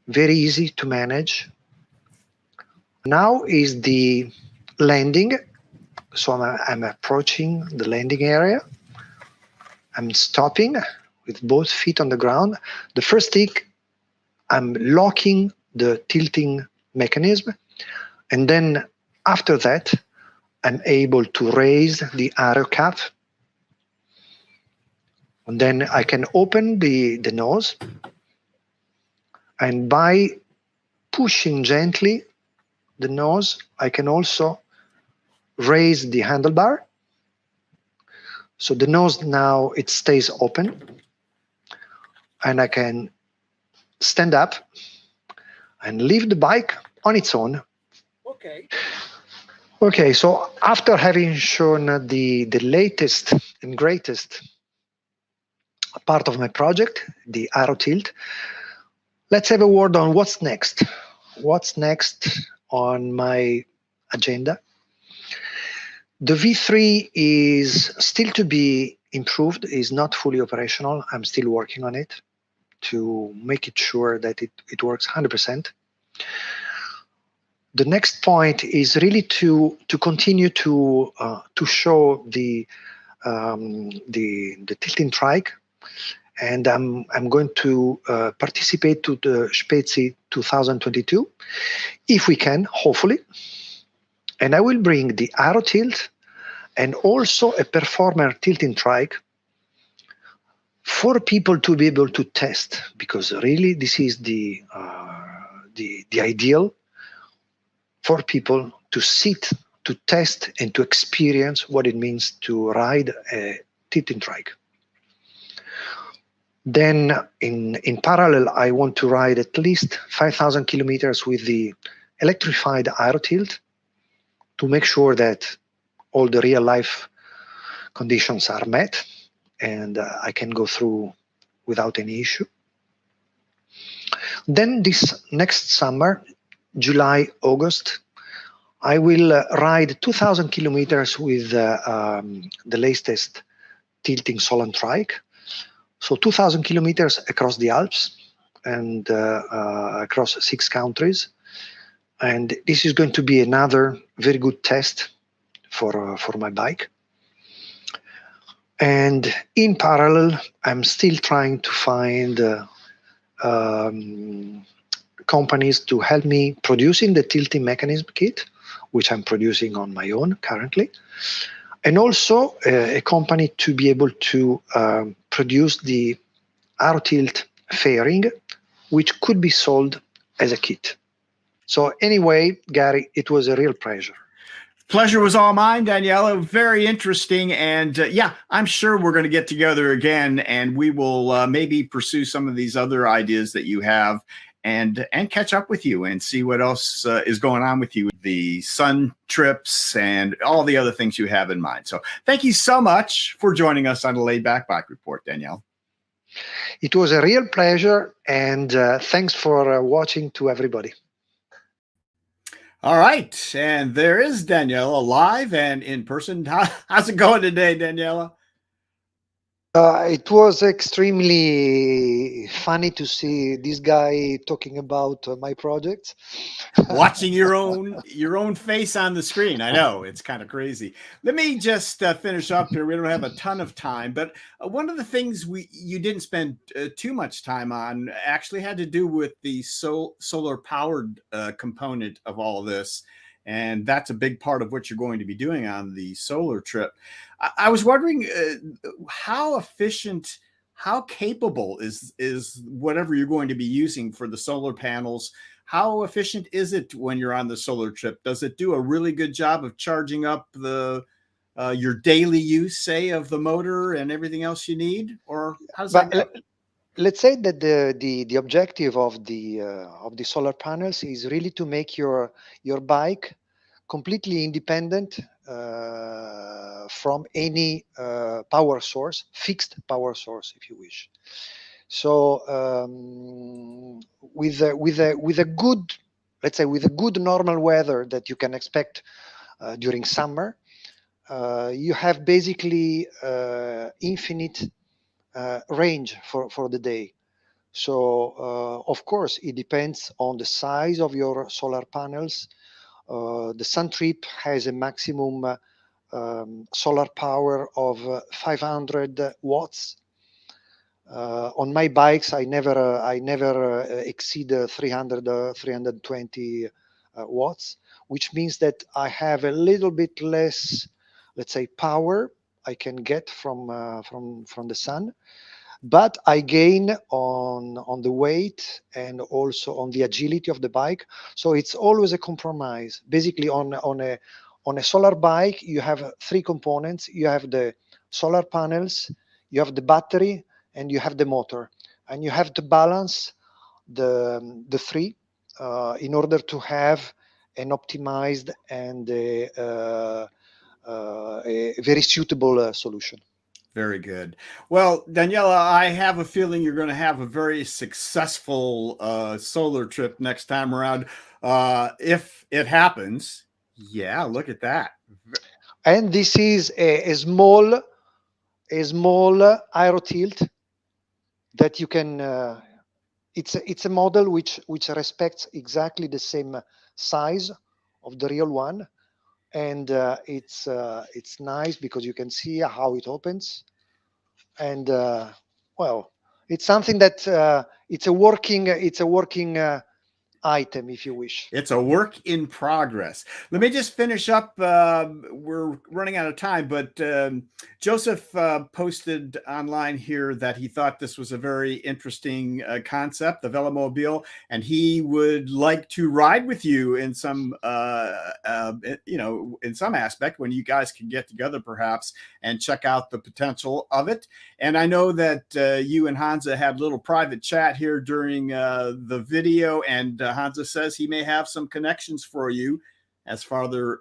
very easy to manage. Now is the landing. So I'm approaching the landing area. I'm stopping with both feet on the ground. The first stick, I'm locking the tilting mechanism. And then after that, I'm able to raise the aero cap. And then I can open the nose. And by pushing gently the nose, I can also raise the handlebar. So the nose now, it stays open. And I can stand up and leave the bike on its own. Okay. Okay, so after having shown the latest and greatest part of my project, the aero tilt, let's have a word on what's next. What's next on my agenda? The V3 is still to be improved, is not fully operational. I'm still working on it to make it sure that it works 100%. The next point is really to continue to show the tilting trike, and I'm going to participate to the Spezi 2022, if we can, hopefully. And I will bring the aero tilt and also a performer tilting trike for people to be able to test, because really this is the ideal for people to sit, to test, and to experience what it means to ride a tilting trike. Then in parallel, I want to ride at least 5,000 kilometers with the electrified aero tilt to make sure that all the real life conditions are met and I can go through without any issue. Then this next summer, July, August, I will ride 2,000 kilometers with the latest tilting Solar trike. So 2,000 kilometers across the Alps and across 6 countries. And this is going to be another very good test for my bike. And in parallel, I'm still trying to find companies to help me producing the tilting mechanism kit, which I'm producing on my own currently. And also a company to be able to produce the aero tilt fairing, which could be sold as a kit. So anyway, Gary, it was a real pleasure. Pleasure was all mine, Daniele. Very interesting. And yeah, I'm sure we're going to get together again and we will maybe pursue some of these other ideas that you have and catch up with you and see what else is going on with you, the sun trips and all the other things you have in mind. So thank you so much for joining us on the Laid Back Bike Report, Daniele. It was a real pleasure, and thanks for watching to everybody. All right, and there is Daniele live and in person. How's it going today, Daniele? It was extremely funny to see this guy talking about my projects. Watching your own face on the screen. I know, it's kind of crazy. Let me just finish up here. We don't have a ton of time, but one of the things you didn't spend too much time on actually had to do with the solar powered component of all of this. And that's a big part of what you're going to be doing on the solar trip. I was wondering how efficient, how capable is whatever you're going to be using for the solar panels. How efficient is it when you're on the solar trip? Does it do a really good job of charging up your daily use, say, of the motor and everything else you need? Or how does that go? Let's say that the objective of the solar panels is really to make your bike completely independent from any power source, fixed power source, if you wish. So with a good, let's say, with a good normal weather that you can expect during summer, you have basically infinite range for the day. So of course it depends on the size of your solar panels. The Sun Trip has a maximum solar power of 500 watts. On my bikes, I never exceed 320 watts, which means that I have a little bit less, let's say, power I can get from the sun, but I gain on the weight and also on the agility of the bike. So it's always a compromise. Basically, on a solar bike, you have three components. You have the solar panels, you have the battery, and you have the motor, and you have to balance the three in order to have an optimized and a very suitable solution. Very good. Well, Daniele, I have a feeling you're going to have a very successful solar trip next time around. If it happens, yeah, look at that. And this is a small aero tilt that you can. It's a model which respects exactly the same size of the real one. And it's nice because you can see how it opens, and well, it's something that it's a working item, if you wish. It's a work in progress. Let me just finish up. We're running out of time, but Josef posted online here that he thought this was a very interesting concept, the Velomobile, and he would like to ride with you in some, in some aspect when you guys can get together, perhaps, and check out the potential of it. And I know that you and Honza had a little private chat here during the video, and Honza says he may have some connections for you as far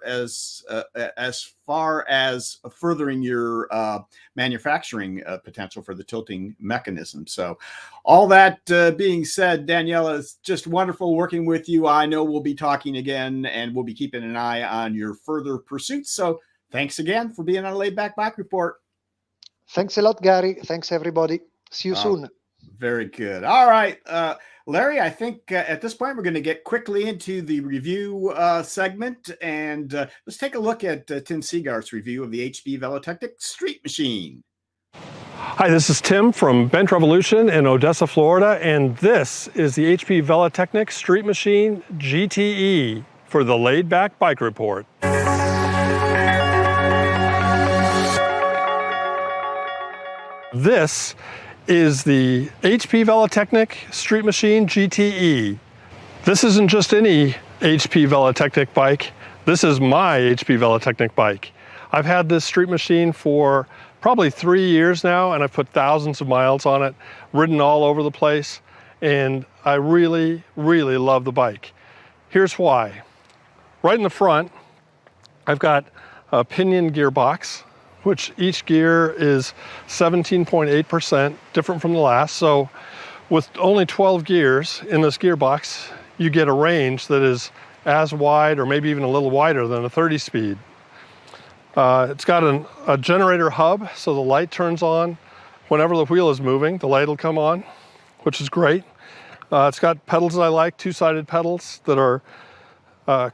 as furthering your manufacturing potential for the tilting mechanism. So all that being said, Daniele, it's just wonderful working with you. I know we'll be talking again, and we'll be keeping an eye on your further pursuits. So thanks again for being on a Laid Back Bike Report. Thanks a lot, Gary. Thanks, everybody. See you soon. Very good. All right. Larry, I think at this point, we're going to get quickly into the review segment, and let's take a look at Tim Segard's review of the HP Velotechnik Streetmachine. Hi, this is Tim from Bent Revolution in Odessa, Florida, and this is the HP Velotechnik Streetmachine GTE for the Laid Back Bike Report. This is the HP Velotechnik Streetmachine GTE. This isn't just any HP Velotechnik bike. This is my HP Velotechnik bike. I've had this Streetmachine for probably 3 years now, and I've put thousands of miles on it, ridden all over the place, and I really, really love the bike. Here's why. Right in the front, I've got a pinion gearbox, which each gear is 17.8% different from the last. So with only 12 gears in this gearbox, you get a range that is as wide or maybe even a little wider than a 30 speed. It's got a generator hub, so the light turns on whenever the wheel is moving, the light will come on, which is great. It's got pedals that I like, two-sided pedals that are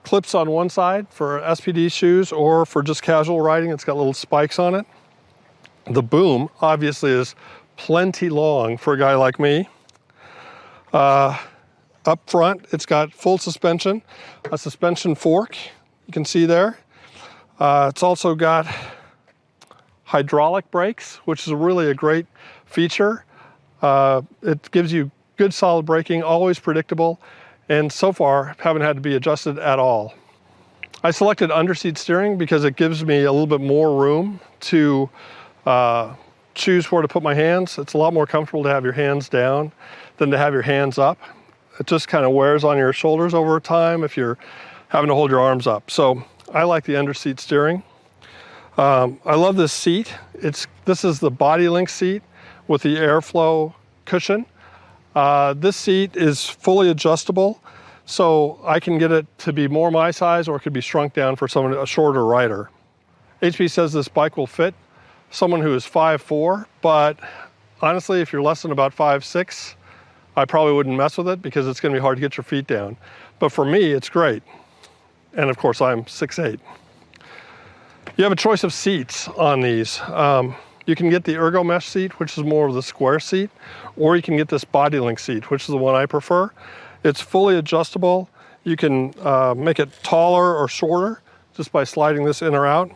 clips on one side for SPD shoes or for just casual riding. It's got little spikes on it. The boom obviously is plenty long for a guy like me. Up front, it's got full suspension, a suspension fork, you can see there. It's also got hydraulic brakes, which is really a great feature. It gives you good solid braking, always predictable, and so far haven't had to be adjusted at all. I selected underseat steering because it gives me a little bit more room to choose where to put my hands. It's a lot more comfortable to have your hands down than to have your hands up. It just kind of wears on your shoulders over time if you're having to hold your arms up. So I like the underseat steering. I love this seat. This is the body link seat with the airflow cushion. This seat is fully adjustable, so I can get it to be more my size, or it could be shrunk down for someone, a shorter rider. HP says this bike will fit someone who is 5'4", but honestly, if you're less than about 5'6", I probably wouldn't mess with it because it's going to be hard to get your feet down. But for me, it's great. And of course, I'm 6'8". You have a choice of seats on these. You can get the ergo mesh seat, which is more of the square seat, or you can get this body link seat, which is the one I prefer. It's fully adjustable. You can make it taller or shorter just by sliding this in or out.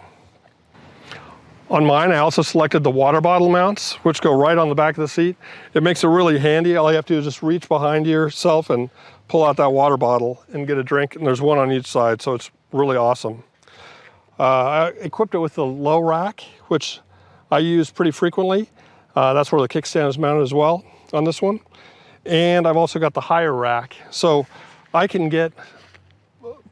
On mine, I also selected the water bottle mounts, which go right on the back of the seat. It makes it really handy. All you have to do is just reach behind yourself and pull out that water bottle and get a drink, and there's one on each side, so it's really awesome. I equipped it with the low rack, which I use pretty frequently. That's where the kickstand is mounted as well on this one. And I've also got the higher rack, so I can get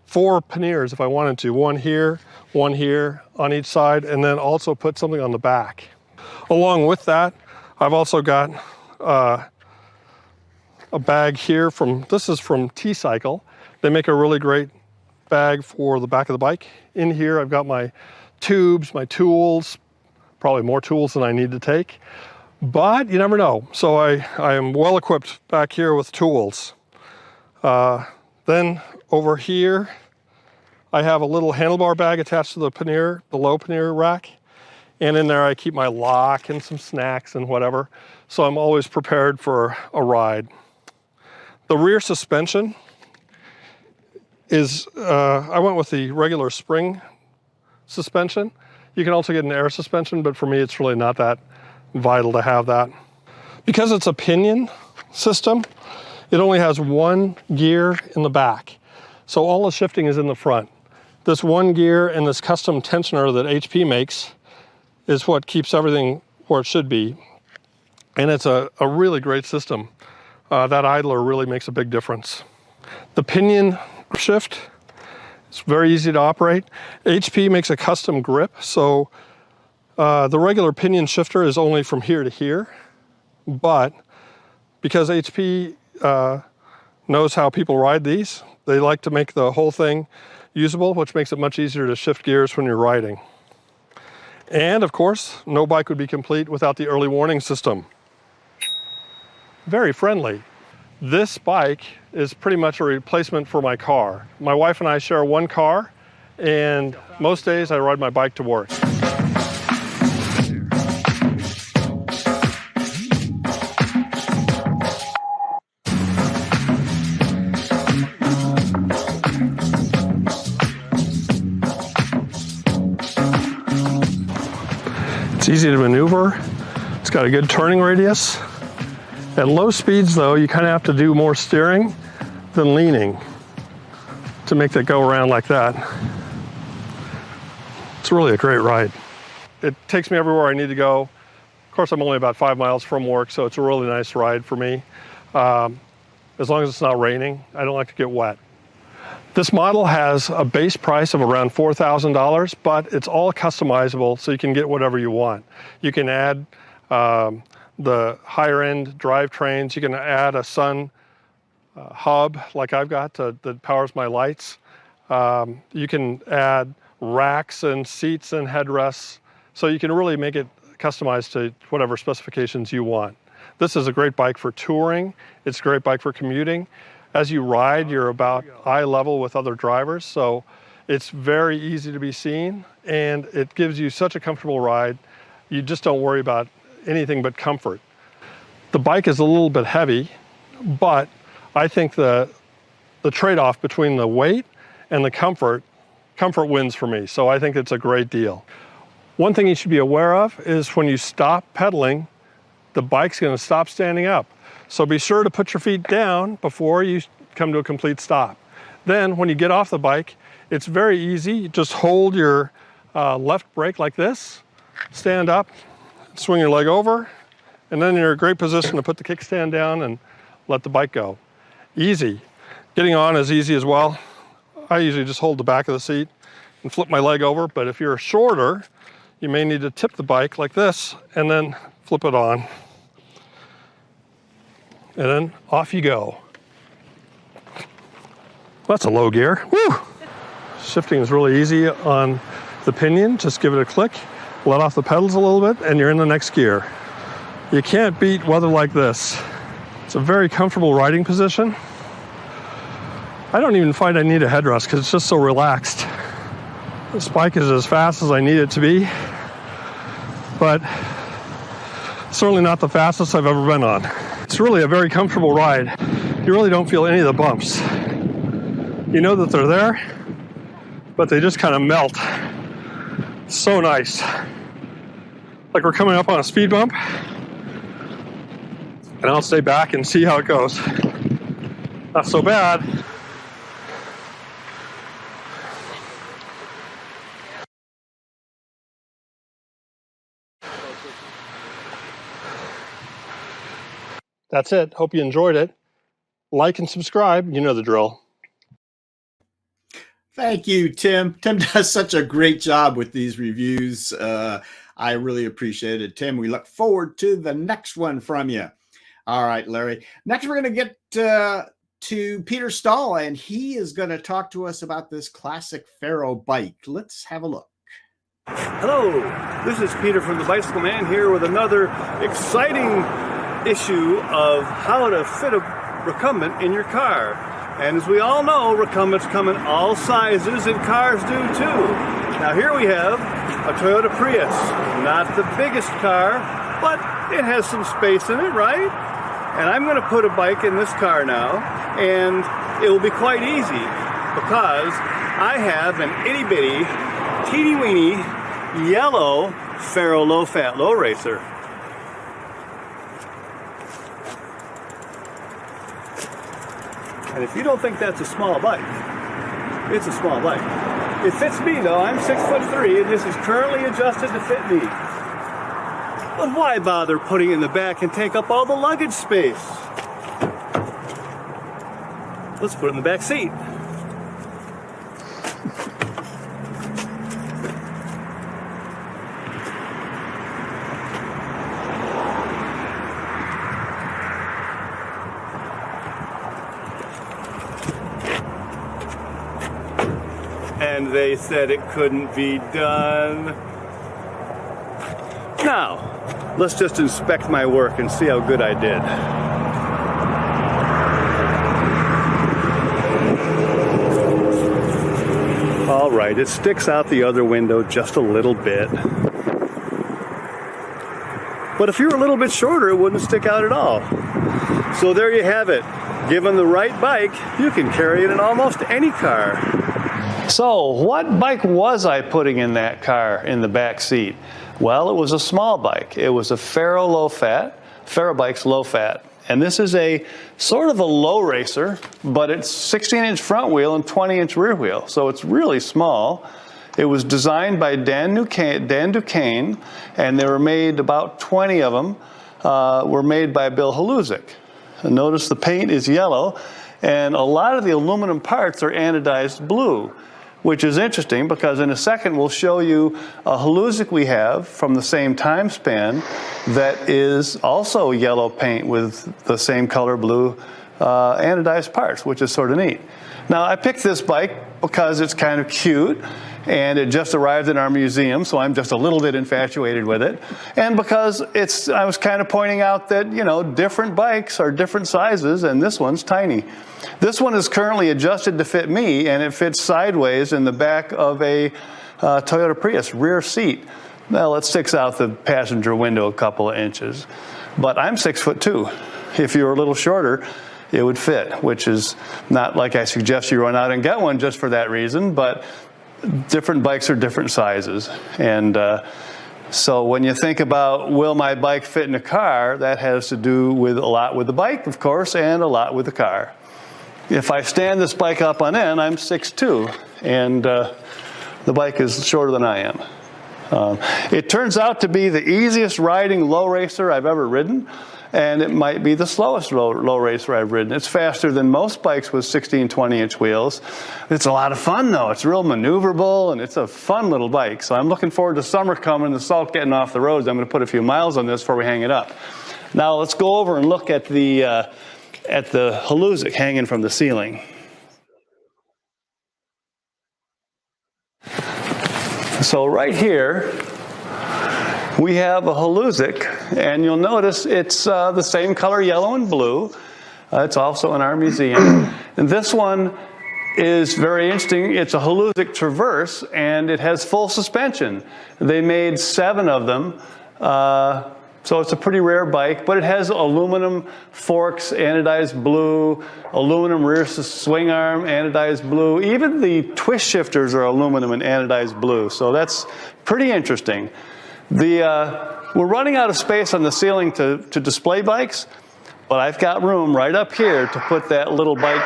4 panniers if I wanted to, one here on each side, and then also put something on the back. Along with that, I've also got a bag here this is from T-Cycle. They make a really great bag for the back of the bike. In here, I've got my tubes, my tools, probably more tools than I need to take, but you never know. So I am well equipped back here with tools. Then over here, I have a little handlebar bag attached to the pannier, the low pannier rack. And in there I keep my lock and some snacks and whatever. So I'm always prepared for a ride. The rear suspension is, I went with the regular spring suspension. You can also get an air suspension, but for me it's really not that vital to have that. Because it's a pinion system, it only has one gear in the back. So all the shifting is in the front. This one gear and this custom tensioner that HP makes is what keeps everything where it should be. And it's a really great system. That idler really makes a big difference. The pinion shift, it's very easy to operate. HP makes a custom grip, so the regular pinion shifter is only from here to here, but because HP knows how people ride these, they like to make the whole thing usable, which makes it much easier to shift gears when you're riding. And of course, no bike would be complete without the early warning system. Very friendly. This bike is pretty much a replacement for my car. My wife and I share one car, and most days I ride my bike to work. It's easy to maneuver. It's got a good turning radius. At low speeds though, you kind of have to do more steering than leaning to make that go around like that. It's really a great ride. It takes me everywhere I need to go. Of course, I'm only about 5 miles from work, so it's a really nice ride for me. As long as it's not raining, I don't like to get wet. This model has a base price of around $4,000, but it's all customizable, so you can get whatever you want. You can add the higher end drivetrains. You can add a sun hub like I've got that powers my lights. You can add racks and seats and headrests, so you can really make it customized to whatever specifications you want. This is a great bike for touring. It's a great bike for commuting. As you ride, you're about eye level with other drivers, so it's very easy to be seen, and it gives you such a comfortable ride. You just don't worry about anything but comfort. The bike is a little bit heavy, but I think the trade-off between the weight and the comfort wins for me, so I think it's a great deal. One thing you should be aware of is when you stop pedaling, the bike's going to stop standing up. So be sure to put your feet down before you come to a complete stop. Then when you get off the bike, it's very easy. You just hold your left brake like this, stand up, swing your leg over, and then you're in a great position to put the kickstand down and let the bike go. Easy. Getting on is easy as well. I usually just hold the back of the seat and flip my leg over, but if you're shorter, you may need to tip the bike like this and then flip it on. And then off you go. That's a low gear. Woo! Shifting is really easy on the pinion. Just give it a click, let off the pedals a little bit, and you're in the next gear. You can't beat weather like this. It's a very comfortable riding position. I don't even find I need a headrest because it's just so relaxed. This bike is as fast as I need it to be, but certainly not the fastest I've ever been on. It's really a very comfortable ride. You really don't feel any of the bumps. You know that they're there, but they just kind of melt. So nice. Like we're coming up on a speed bump, and I'll stay back and see how it goes. Not so bad. That's it. Hope you enjoyed it. Like and subscribe. You know the drill. Thank you, Tim. Tim does such a great job with these reviews. I really appreciate it, Tim. We look forward to the next one from you. All right, Larry. Next, we're going to get to Peter Stull, and he is going to talk to us about this classic Pharobike. Let's have a look. Hello, this is Peter from the Bicycle Man here with another exciting issue of how to fit a recumbent in your car. And as we all know, recumbents come in all sizes and cars do too. Now here we have a Toyota Prius, not the biggest car, but it has some space in it, right? And I'm going to put a bike in this car now, and it will be quite easy because I have an itty bitty, teeny weeny, yellow Pharobike Low Fat low racer. And if you don't think that's a small bike, it's a small bike. It fits me though. I'm 6'3", and this is currently adjusted to fit me. But why bother putting it in the back and take up all the luggage space? Let's put it in the back seat. And they said it couldn't be done. Now, let's just inspect my work and see how good I did. All right, it sticks out the other window just a little bit. But if you're a little bit shorter, it wouldn't stick out at all. So there you have it. Given the right bike, you can carry it in almost any car. So, what bike was I putting in that car in the back seat? Well, it was a small bike. It was a Pharobike Low Fat, Pharobike's Low Fat. And this is a sort of a low racer, but it's 16-inch front wheel and 20-inch rear wheel. So it's really small. It was designed by Dan Duchaine, and there were made about 20 of them, were made by Bill Haluzik. And notice the paint is yellow, and a lot of the aluminum parts are anodized blue, which is interesting because in a second we'll show you a Haluzik we have from the same time span that is also yellow paint with the same color blue anodized parts, which is sort of neat. Now, I picked this bike because it's kind of cute, and it just arrived in our museum, so I'm just a little bit infatuated with it. And because I was kind of pointing out that, you know, different bikes are different sizes, and this one's tiny. This one is currently adjusted to fit me, and it fits sideways in the back of a Toyota Prius rear seat. Well, it sticks out the passenger window a couple of inches. But I'm 6'2". If you were a little shorter, it would fit, which is not like I suggest you run out and get one just for that reason, but different bikes are different sizes. And so when you think about, will my bike fit in a car, that has to do with a lot with the bike, of course, and a lot with the car. If I stand this bike up on end, I'm 6'2", and the bike is shorter than I am. It turns out to be the easiest riding low racer I've ever ridden, and it might be the slowest low racer I've ridden. It's faster than most bikes with 16, 20-inch wheels. It's a lot of fun, though. It's real maneuverable, and it's a fun little bike. So I'm looking forward to summer coming and the salt getting off the roads. I'm going to put a few miles on this before we hang it up. Now let's go over and look at the Haluzik hanging from the ceiling. So right here, we have a Haluzik, and you'll notice it's the same color, yellow and blue. It's also in our museum. And this one is very interesting. It's a Haluzik Traverse, and it has full suspension. They made 7 of them. So it's a pretty rare bike, but it has aluminum forks, anodized blue, aluminum rear swing arm, anodized blue. Even the twist shifters are aluminum and anodized blue, so that's pretty interesting. We're running out of space on the ceiling to display bikes, but I've got room right up here to put that little bike.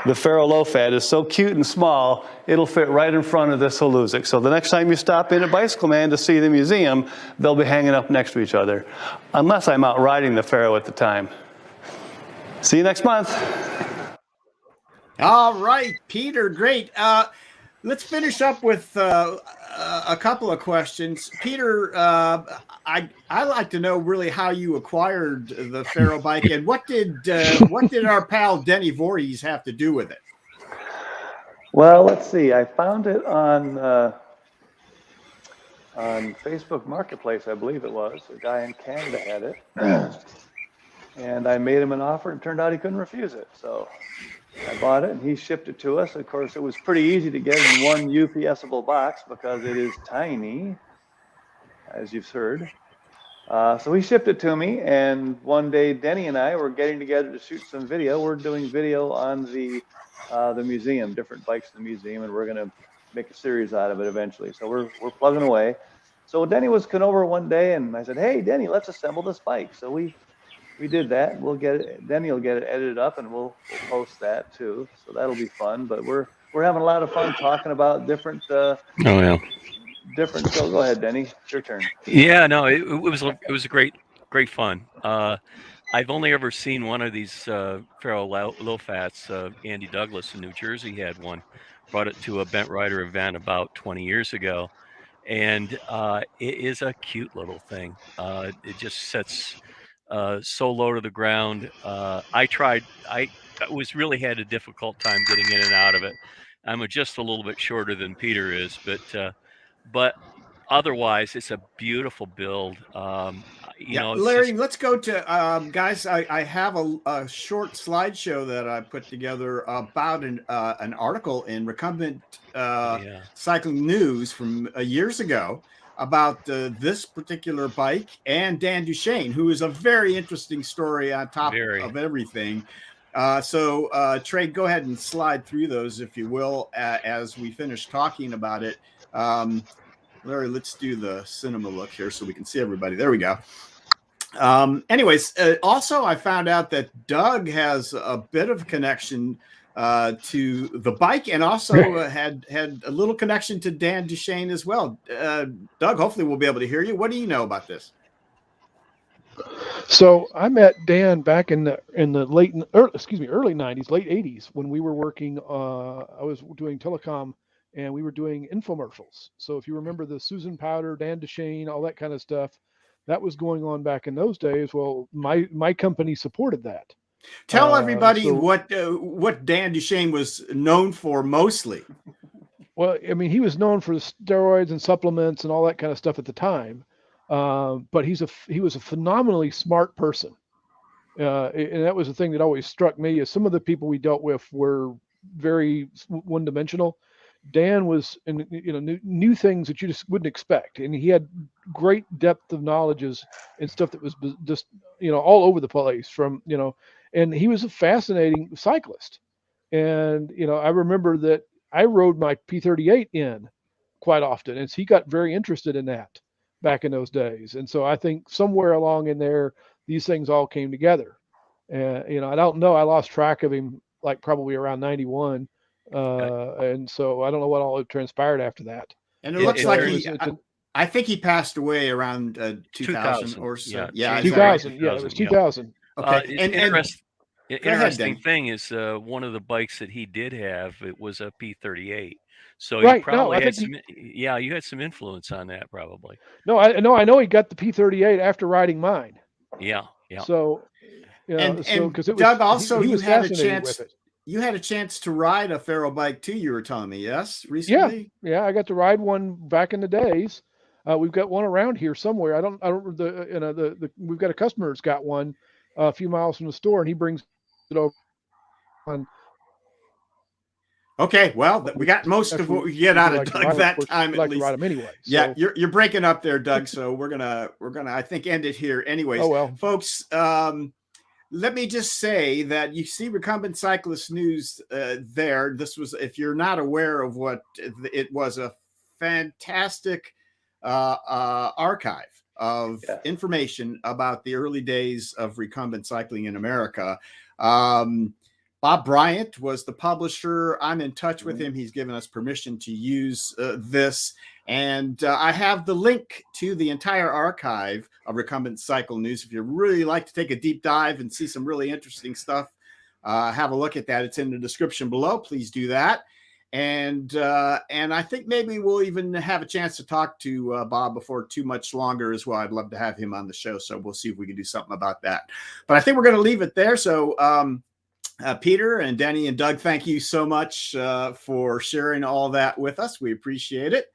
The Pharobike Low Fat is so cute and small, it'll fit right in front of this Haluzik. So the next time you stop in at Bicycle Man to see the museum, they'll be hanging up next to each other, unless I'm out riding the Pharaoh at the time. See you next month. All right, Peter, great. Let's finish up with a couple of questions. Peter, I'd like to know really how you acquired the Pharaoh bike, and what did our pal Denny Voorhees have to do with it? Well, let's see. I found it on Facebook Marketplace, I believe it was. A guy in Canada had it, and I made him an offer, and it turned out he couldn't refuse it. So I bought it, and he shipped it to us. Of course, it was pretty easy to get in one UPS-able box because it is tiny, as you've heard. So he shipped it to me, and one day Denny and I were getting together to shoot some video. We're doing video on the museum, different bikes in the museum, and we're going to make a series out of it eventually. So we're plugging away. So Denny was coming over one day, and I said, "Hey, Denny, let's assemble this bike." So we did that. We'll get it. Denny will get it edited up, and we'll post that too. So that'll be fun. But we're having a lot of fun talking about different. Different. So go ahead, Denny. It's your turn. Yeah, no, it was a great fun. I've only ever seen one of these Pharobike Low Fats. Andy Douglas in New Jersey had one. Brought it to a Bent Rider event about 20 years ago, and it is a cute little thing. It just sits so low to the ground. I really had a difficult time getting in and out of it. I'm just a little bit shorter than Peter is, but otherwise it's a beautiful build. You know, Larry, let's go to guys. I have a short slideshow that I put together about an article in Recumbent Cycling News from years ago about this particular bike and Dan Duchaine, who is a very interesting story on top of everything. So Trey, go ahead and slide through those, if you will, as we finish talking about it. Larry, let's do the cinema look here so we can see everybody. There we go. Anyways, also I found out that Doug has a bit of a connection to the bike, and also had a little connection to Dan Duchaine as well. Doug, hopefully we'll be able to hear you. What do you know about this? So I met Dan back in the early 90s, late 80s, when we were working. I was doing telecom, and we were doing infomercials. So if you remember the Susan Powder, Dan Duchaine, all that kind of stuff, that was going on back in those days. Well, my company supported that. Tell everybody so- what Dan Duchaine was known for mostly. Well, I mean, he was known for steroids and supplements and all that kind of stuff at the time, but he was a phenomenally smart person, and that was the thing that always struck me. Is some of the people we dealt with were very one-dimensional. Dan was, and knew things that you just wouldn't expect, and he had great depth of knowledges and stuff that was just all over the place. And he was a fascinating cyclist, and I remember that I rode my P38 in quite often, and so he got very interested in that back in those days. And so I think somewhere along in there, these things all came together. And I don't know, I lost track of him like probably around 91. And so I don't know what all transpired after that. And it looks like I think he passed away around 2000 or so. Yeah, 2000. Yeah, it was 2000. Okay. Interesting thing is one of the bikes that he did have, it was a P38. So right. you probably you had some influence on that probably. No, I know he got the P38 after riding mine. Yeah. So because Doug, also you had a chance. You had a chance to ride a Pharobike too. You were telling me, yes, recently. Yeah, I got to ride one back in the days. We've got one around here somewhere. We've got a customer that's got one a few miles from the store, and he brings it over. Okay, well, we got most of what we get out of Doug that time. At least, to ride them anyway. So. Yeah, you're breaking up there, Doug. So we're gonna I think end it here, anyways. Oh well, folks. Let me just say that you see Recumbent Cyclist News there. This was, if you're not aware of what it was, a fantastic archive of information about the early days of recumbent cycling in America. Bob Bryant was the publisher. I'm in touch with him. He's given us permission to use this. And I have the link to the entire archive of Recumbent Cycle News. If you really like to take a deep dive and see some really interesting stuff, have a look at that. It's in the description below. Please do that. And I think maybe we'll even have a chance to talk to Bob before too much longer as well. I'd love to have him on the show. So we'll see if we can do something about that. But I think we're going to leave it there. So Peter and Denny and Doug, thank you so much for sharing all that with us. We appreciate it.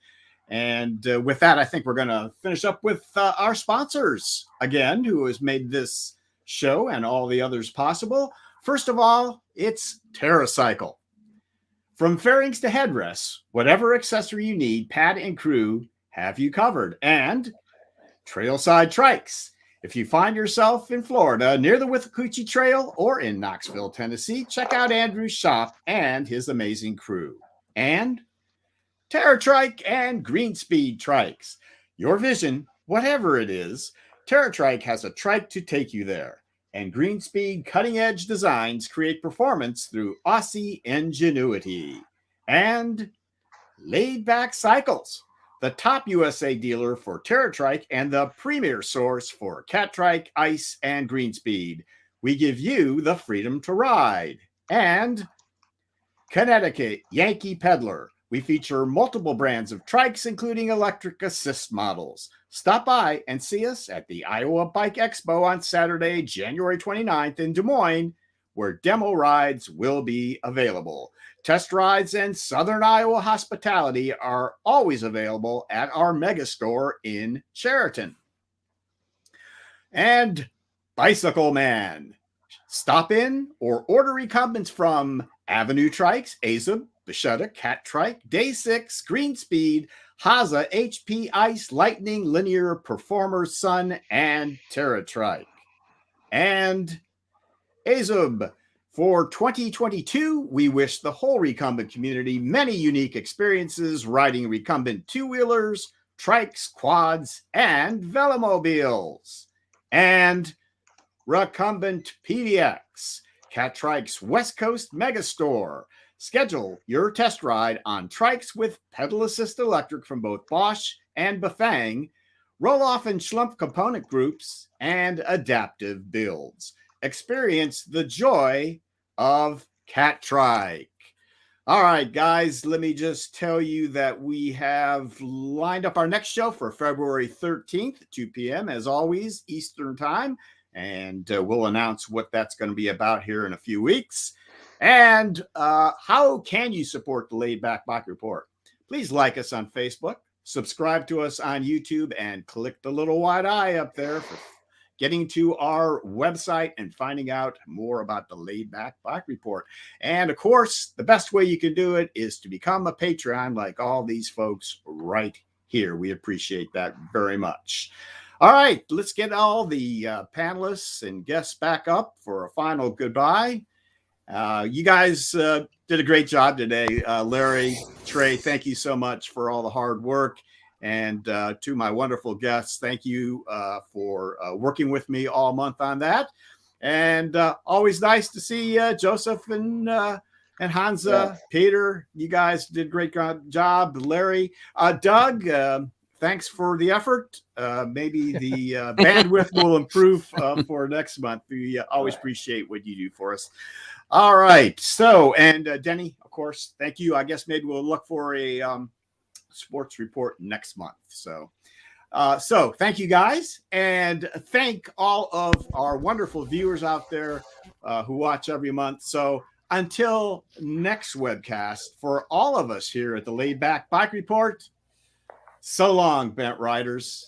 And with that, I think we're going to finish up with our sponsors again, who has made this show and all the others possible. First of all, it's TerraCycle. From fairings to headrests, whatever accessory you need, Pat and crew have you covered. And Trailside Trikes. If you find yourself in Florida near the Withlacoochee Trail or in Knoxville, Tennessee, check out Andrew's shop and his amazing crew. And TerraTrike and Greenspeed Trikes. Your vision, whatever it is, TerraTrike has a trike to take you there. And Greenspeed cutting-edge designs create performance through Aussie ingenuity. And Laid Back Cycles, the top USA dealer for TerraTrike and the premier source for CatTrike, Ice, and Greenspeed. We give you the freedom to ride. And Connecticut Yankee Peddler. We feature multiple brands of trikes, including electric assist models. Stop by and see us at the Iowa Bike Expo on Saturday, January 29th in Des Moines, where demo rides will be available. Test rides and Southern Iowa hospitality are always available at our mega store in Sheraton. And Bicycle Man. Stop in or order recumbents from Avenue Trikes, AZUB, Bashutta, CatTrike, Day 6, Greenspeed, Honza, HP Ice, Lightning, Linear, Performer, Sun, and TerraTrike. And AZUB. For 2022, we wish the whole recumbent community many unique experiences riding recumbent two-wheelers, trikes, quads, and velomobiles. And Recumbent PDX, CatTrike's West Coast Megastore. Schedule your test ride on trikes with pedal assist electric from both Bosch and Bafang, roll-off and Schlumpf component groups, and adaptive builds. Experience the joy of CatTrike. All right, guys, let me just tell you that we have lined up our next show for February 13th, 2 p.m., as always, Eastern Time. And we'll announce what that's going to be about here in a few weeks. And how can you support the Laid Back Bike Report? Please like us on Facebook, subscribe to us on YouTube, and click the little white eye up there for getting to our website and finding out more about the Laid Back Bike Report. And of course, the best way you can do it is to become a Patreon like all these folks right here. We appreciate that very much. All right, let's get all the panelists and guests back up for a final goodbye. You guys did a great job today. Larry, Trey, thank you so much for all the hard work. And to my wonderful guests, thank you for working with me all month on that. And always nice to see Josef and Honza, yeah. Peter, you guys did a great job. Larry, Doug, thanks for the effort. Maybe the bandwidth will improve for next month. We always appreciate what you do for us. All right. So, and Denny, of course, thank you. I guess maybe we'll look for a sports report next month. So thank you guys, and thank all of our wonderful viewers out there who watch every month. So until next webcast, for all of us here at the Laid Back Bike Report, so long, Bent Riders.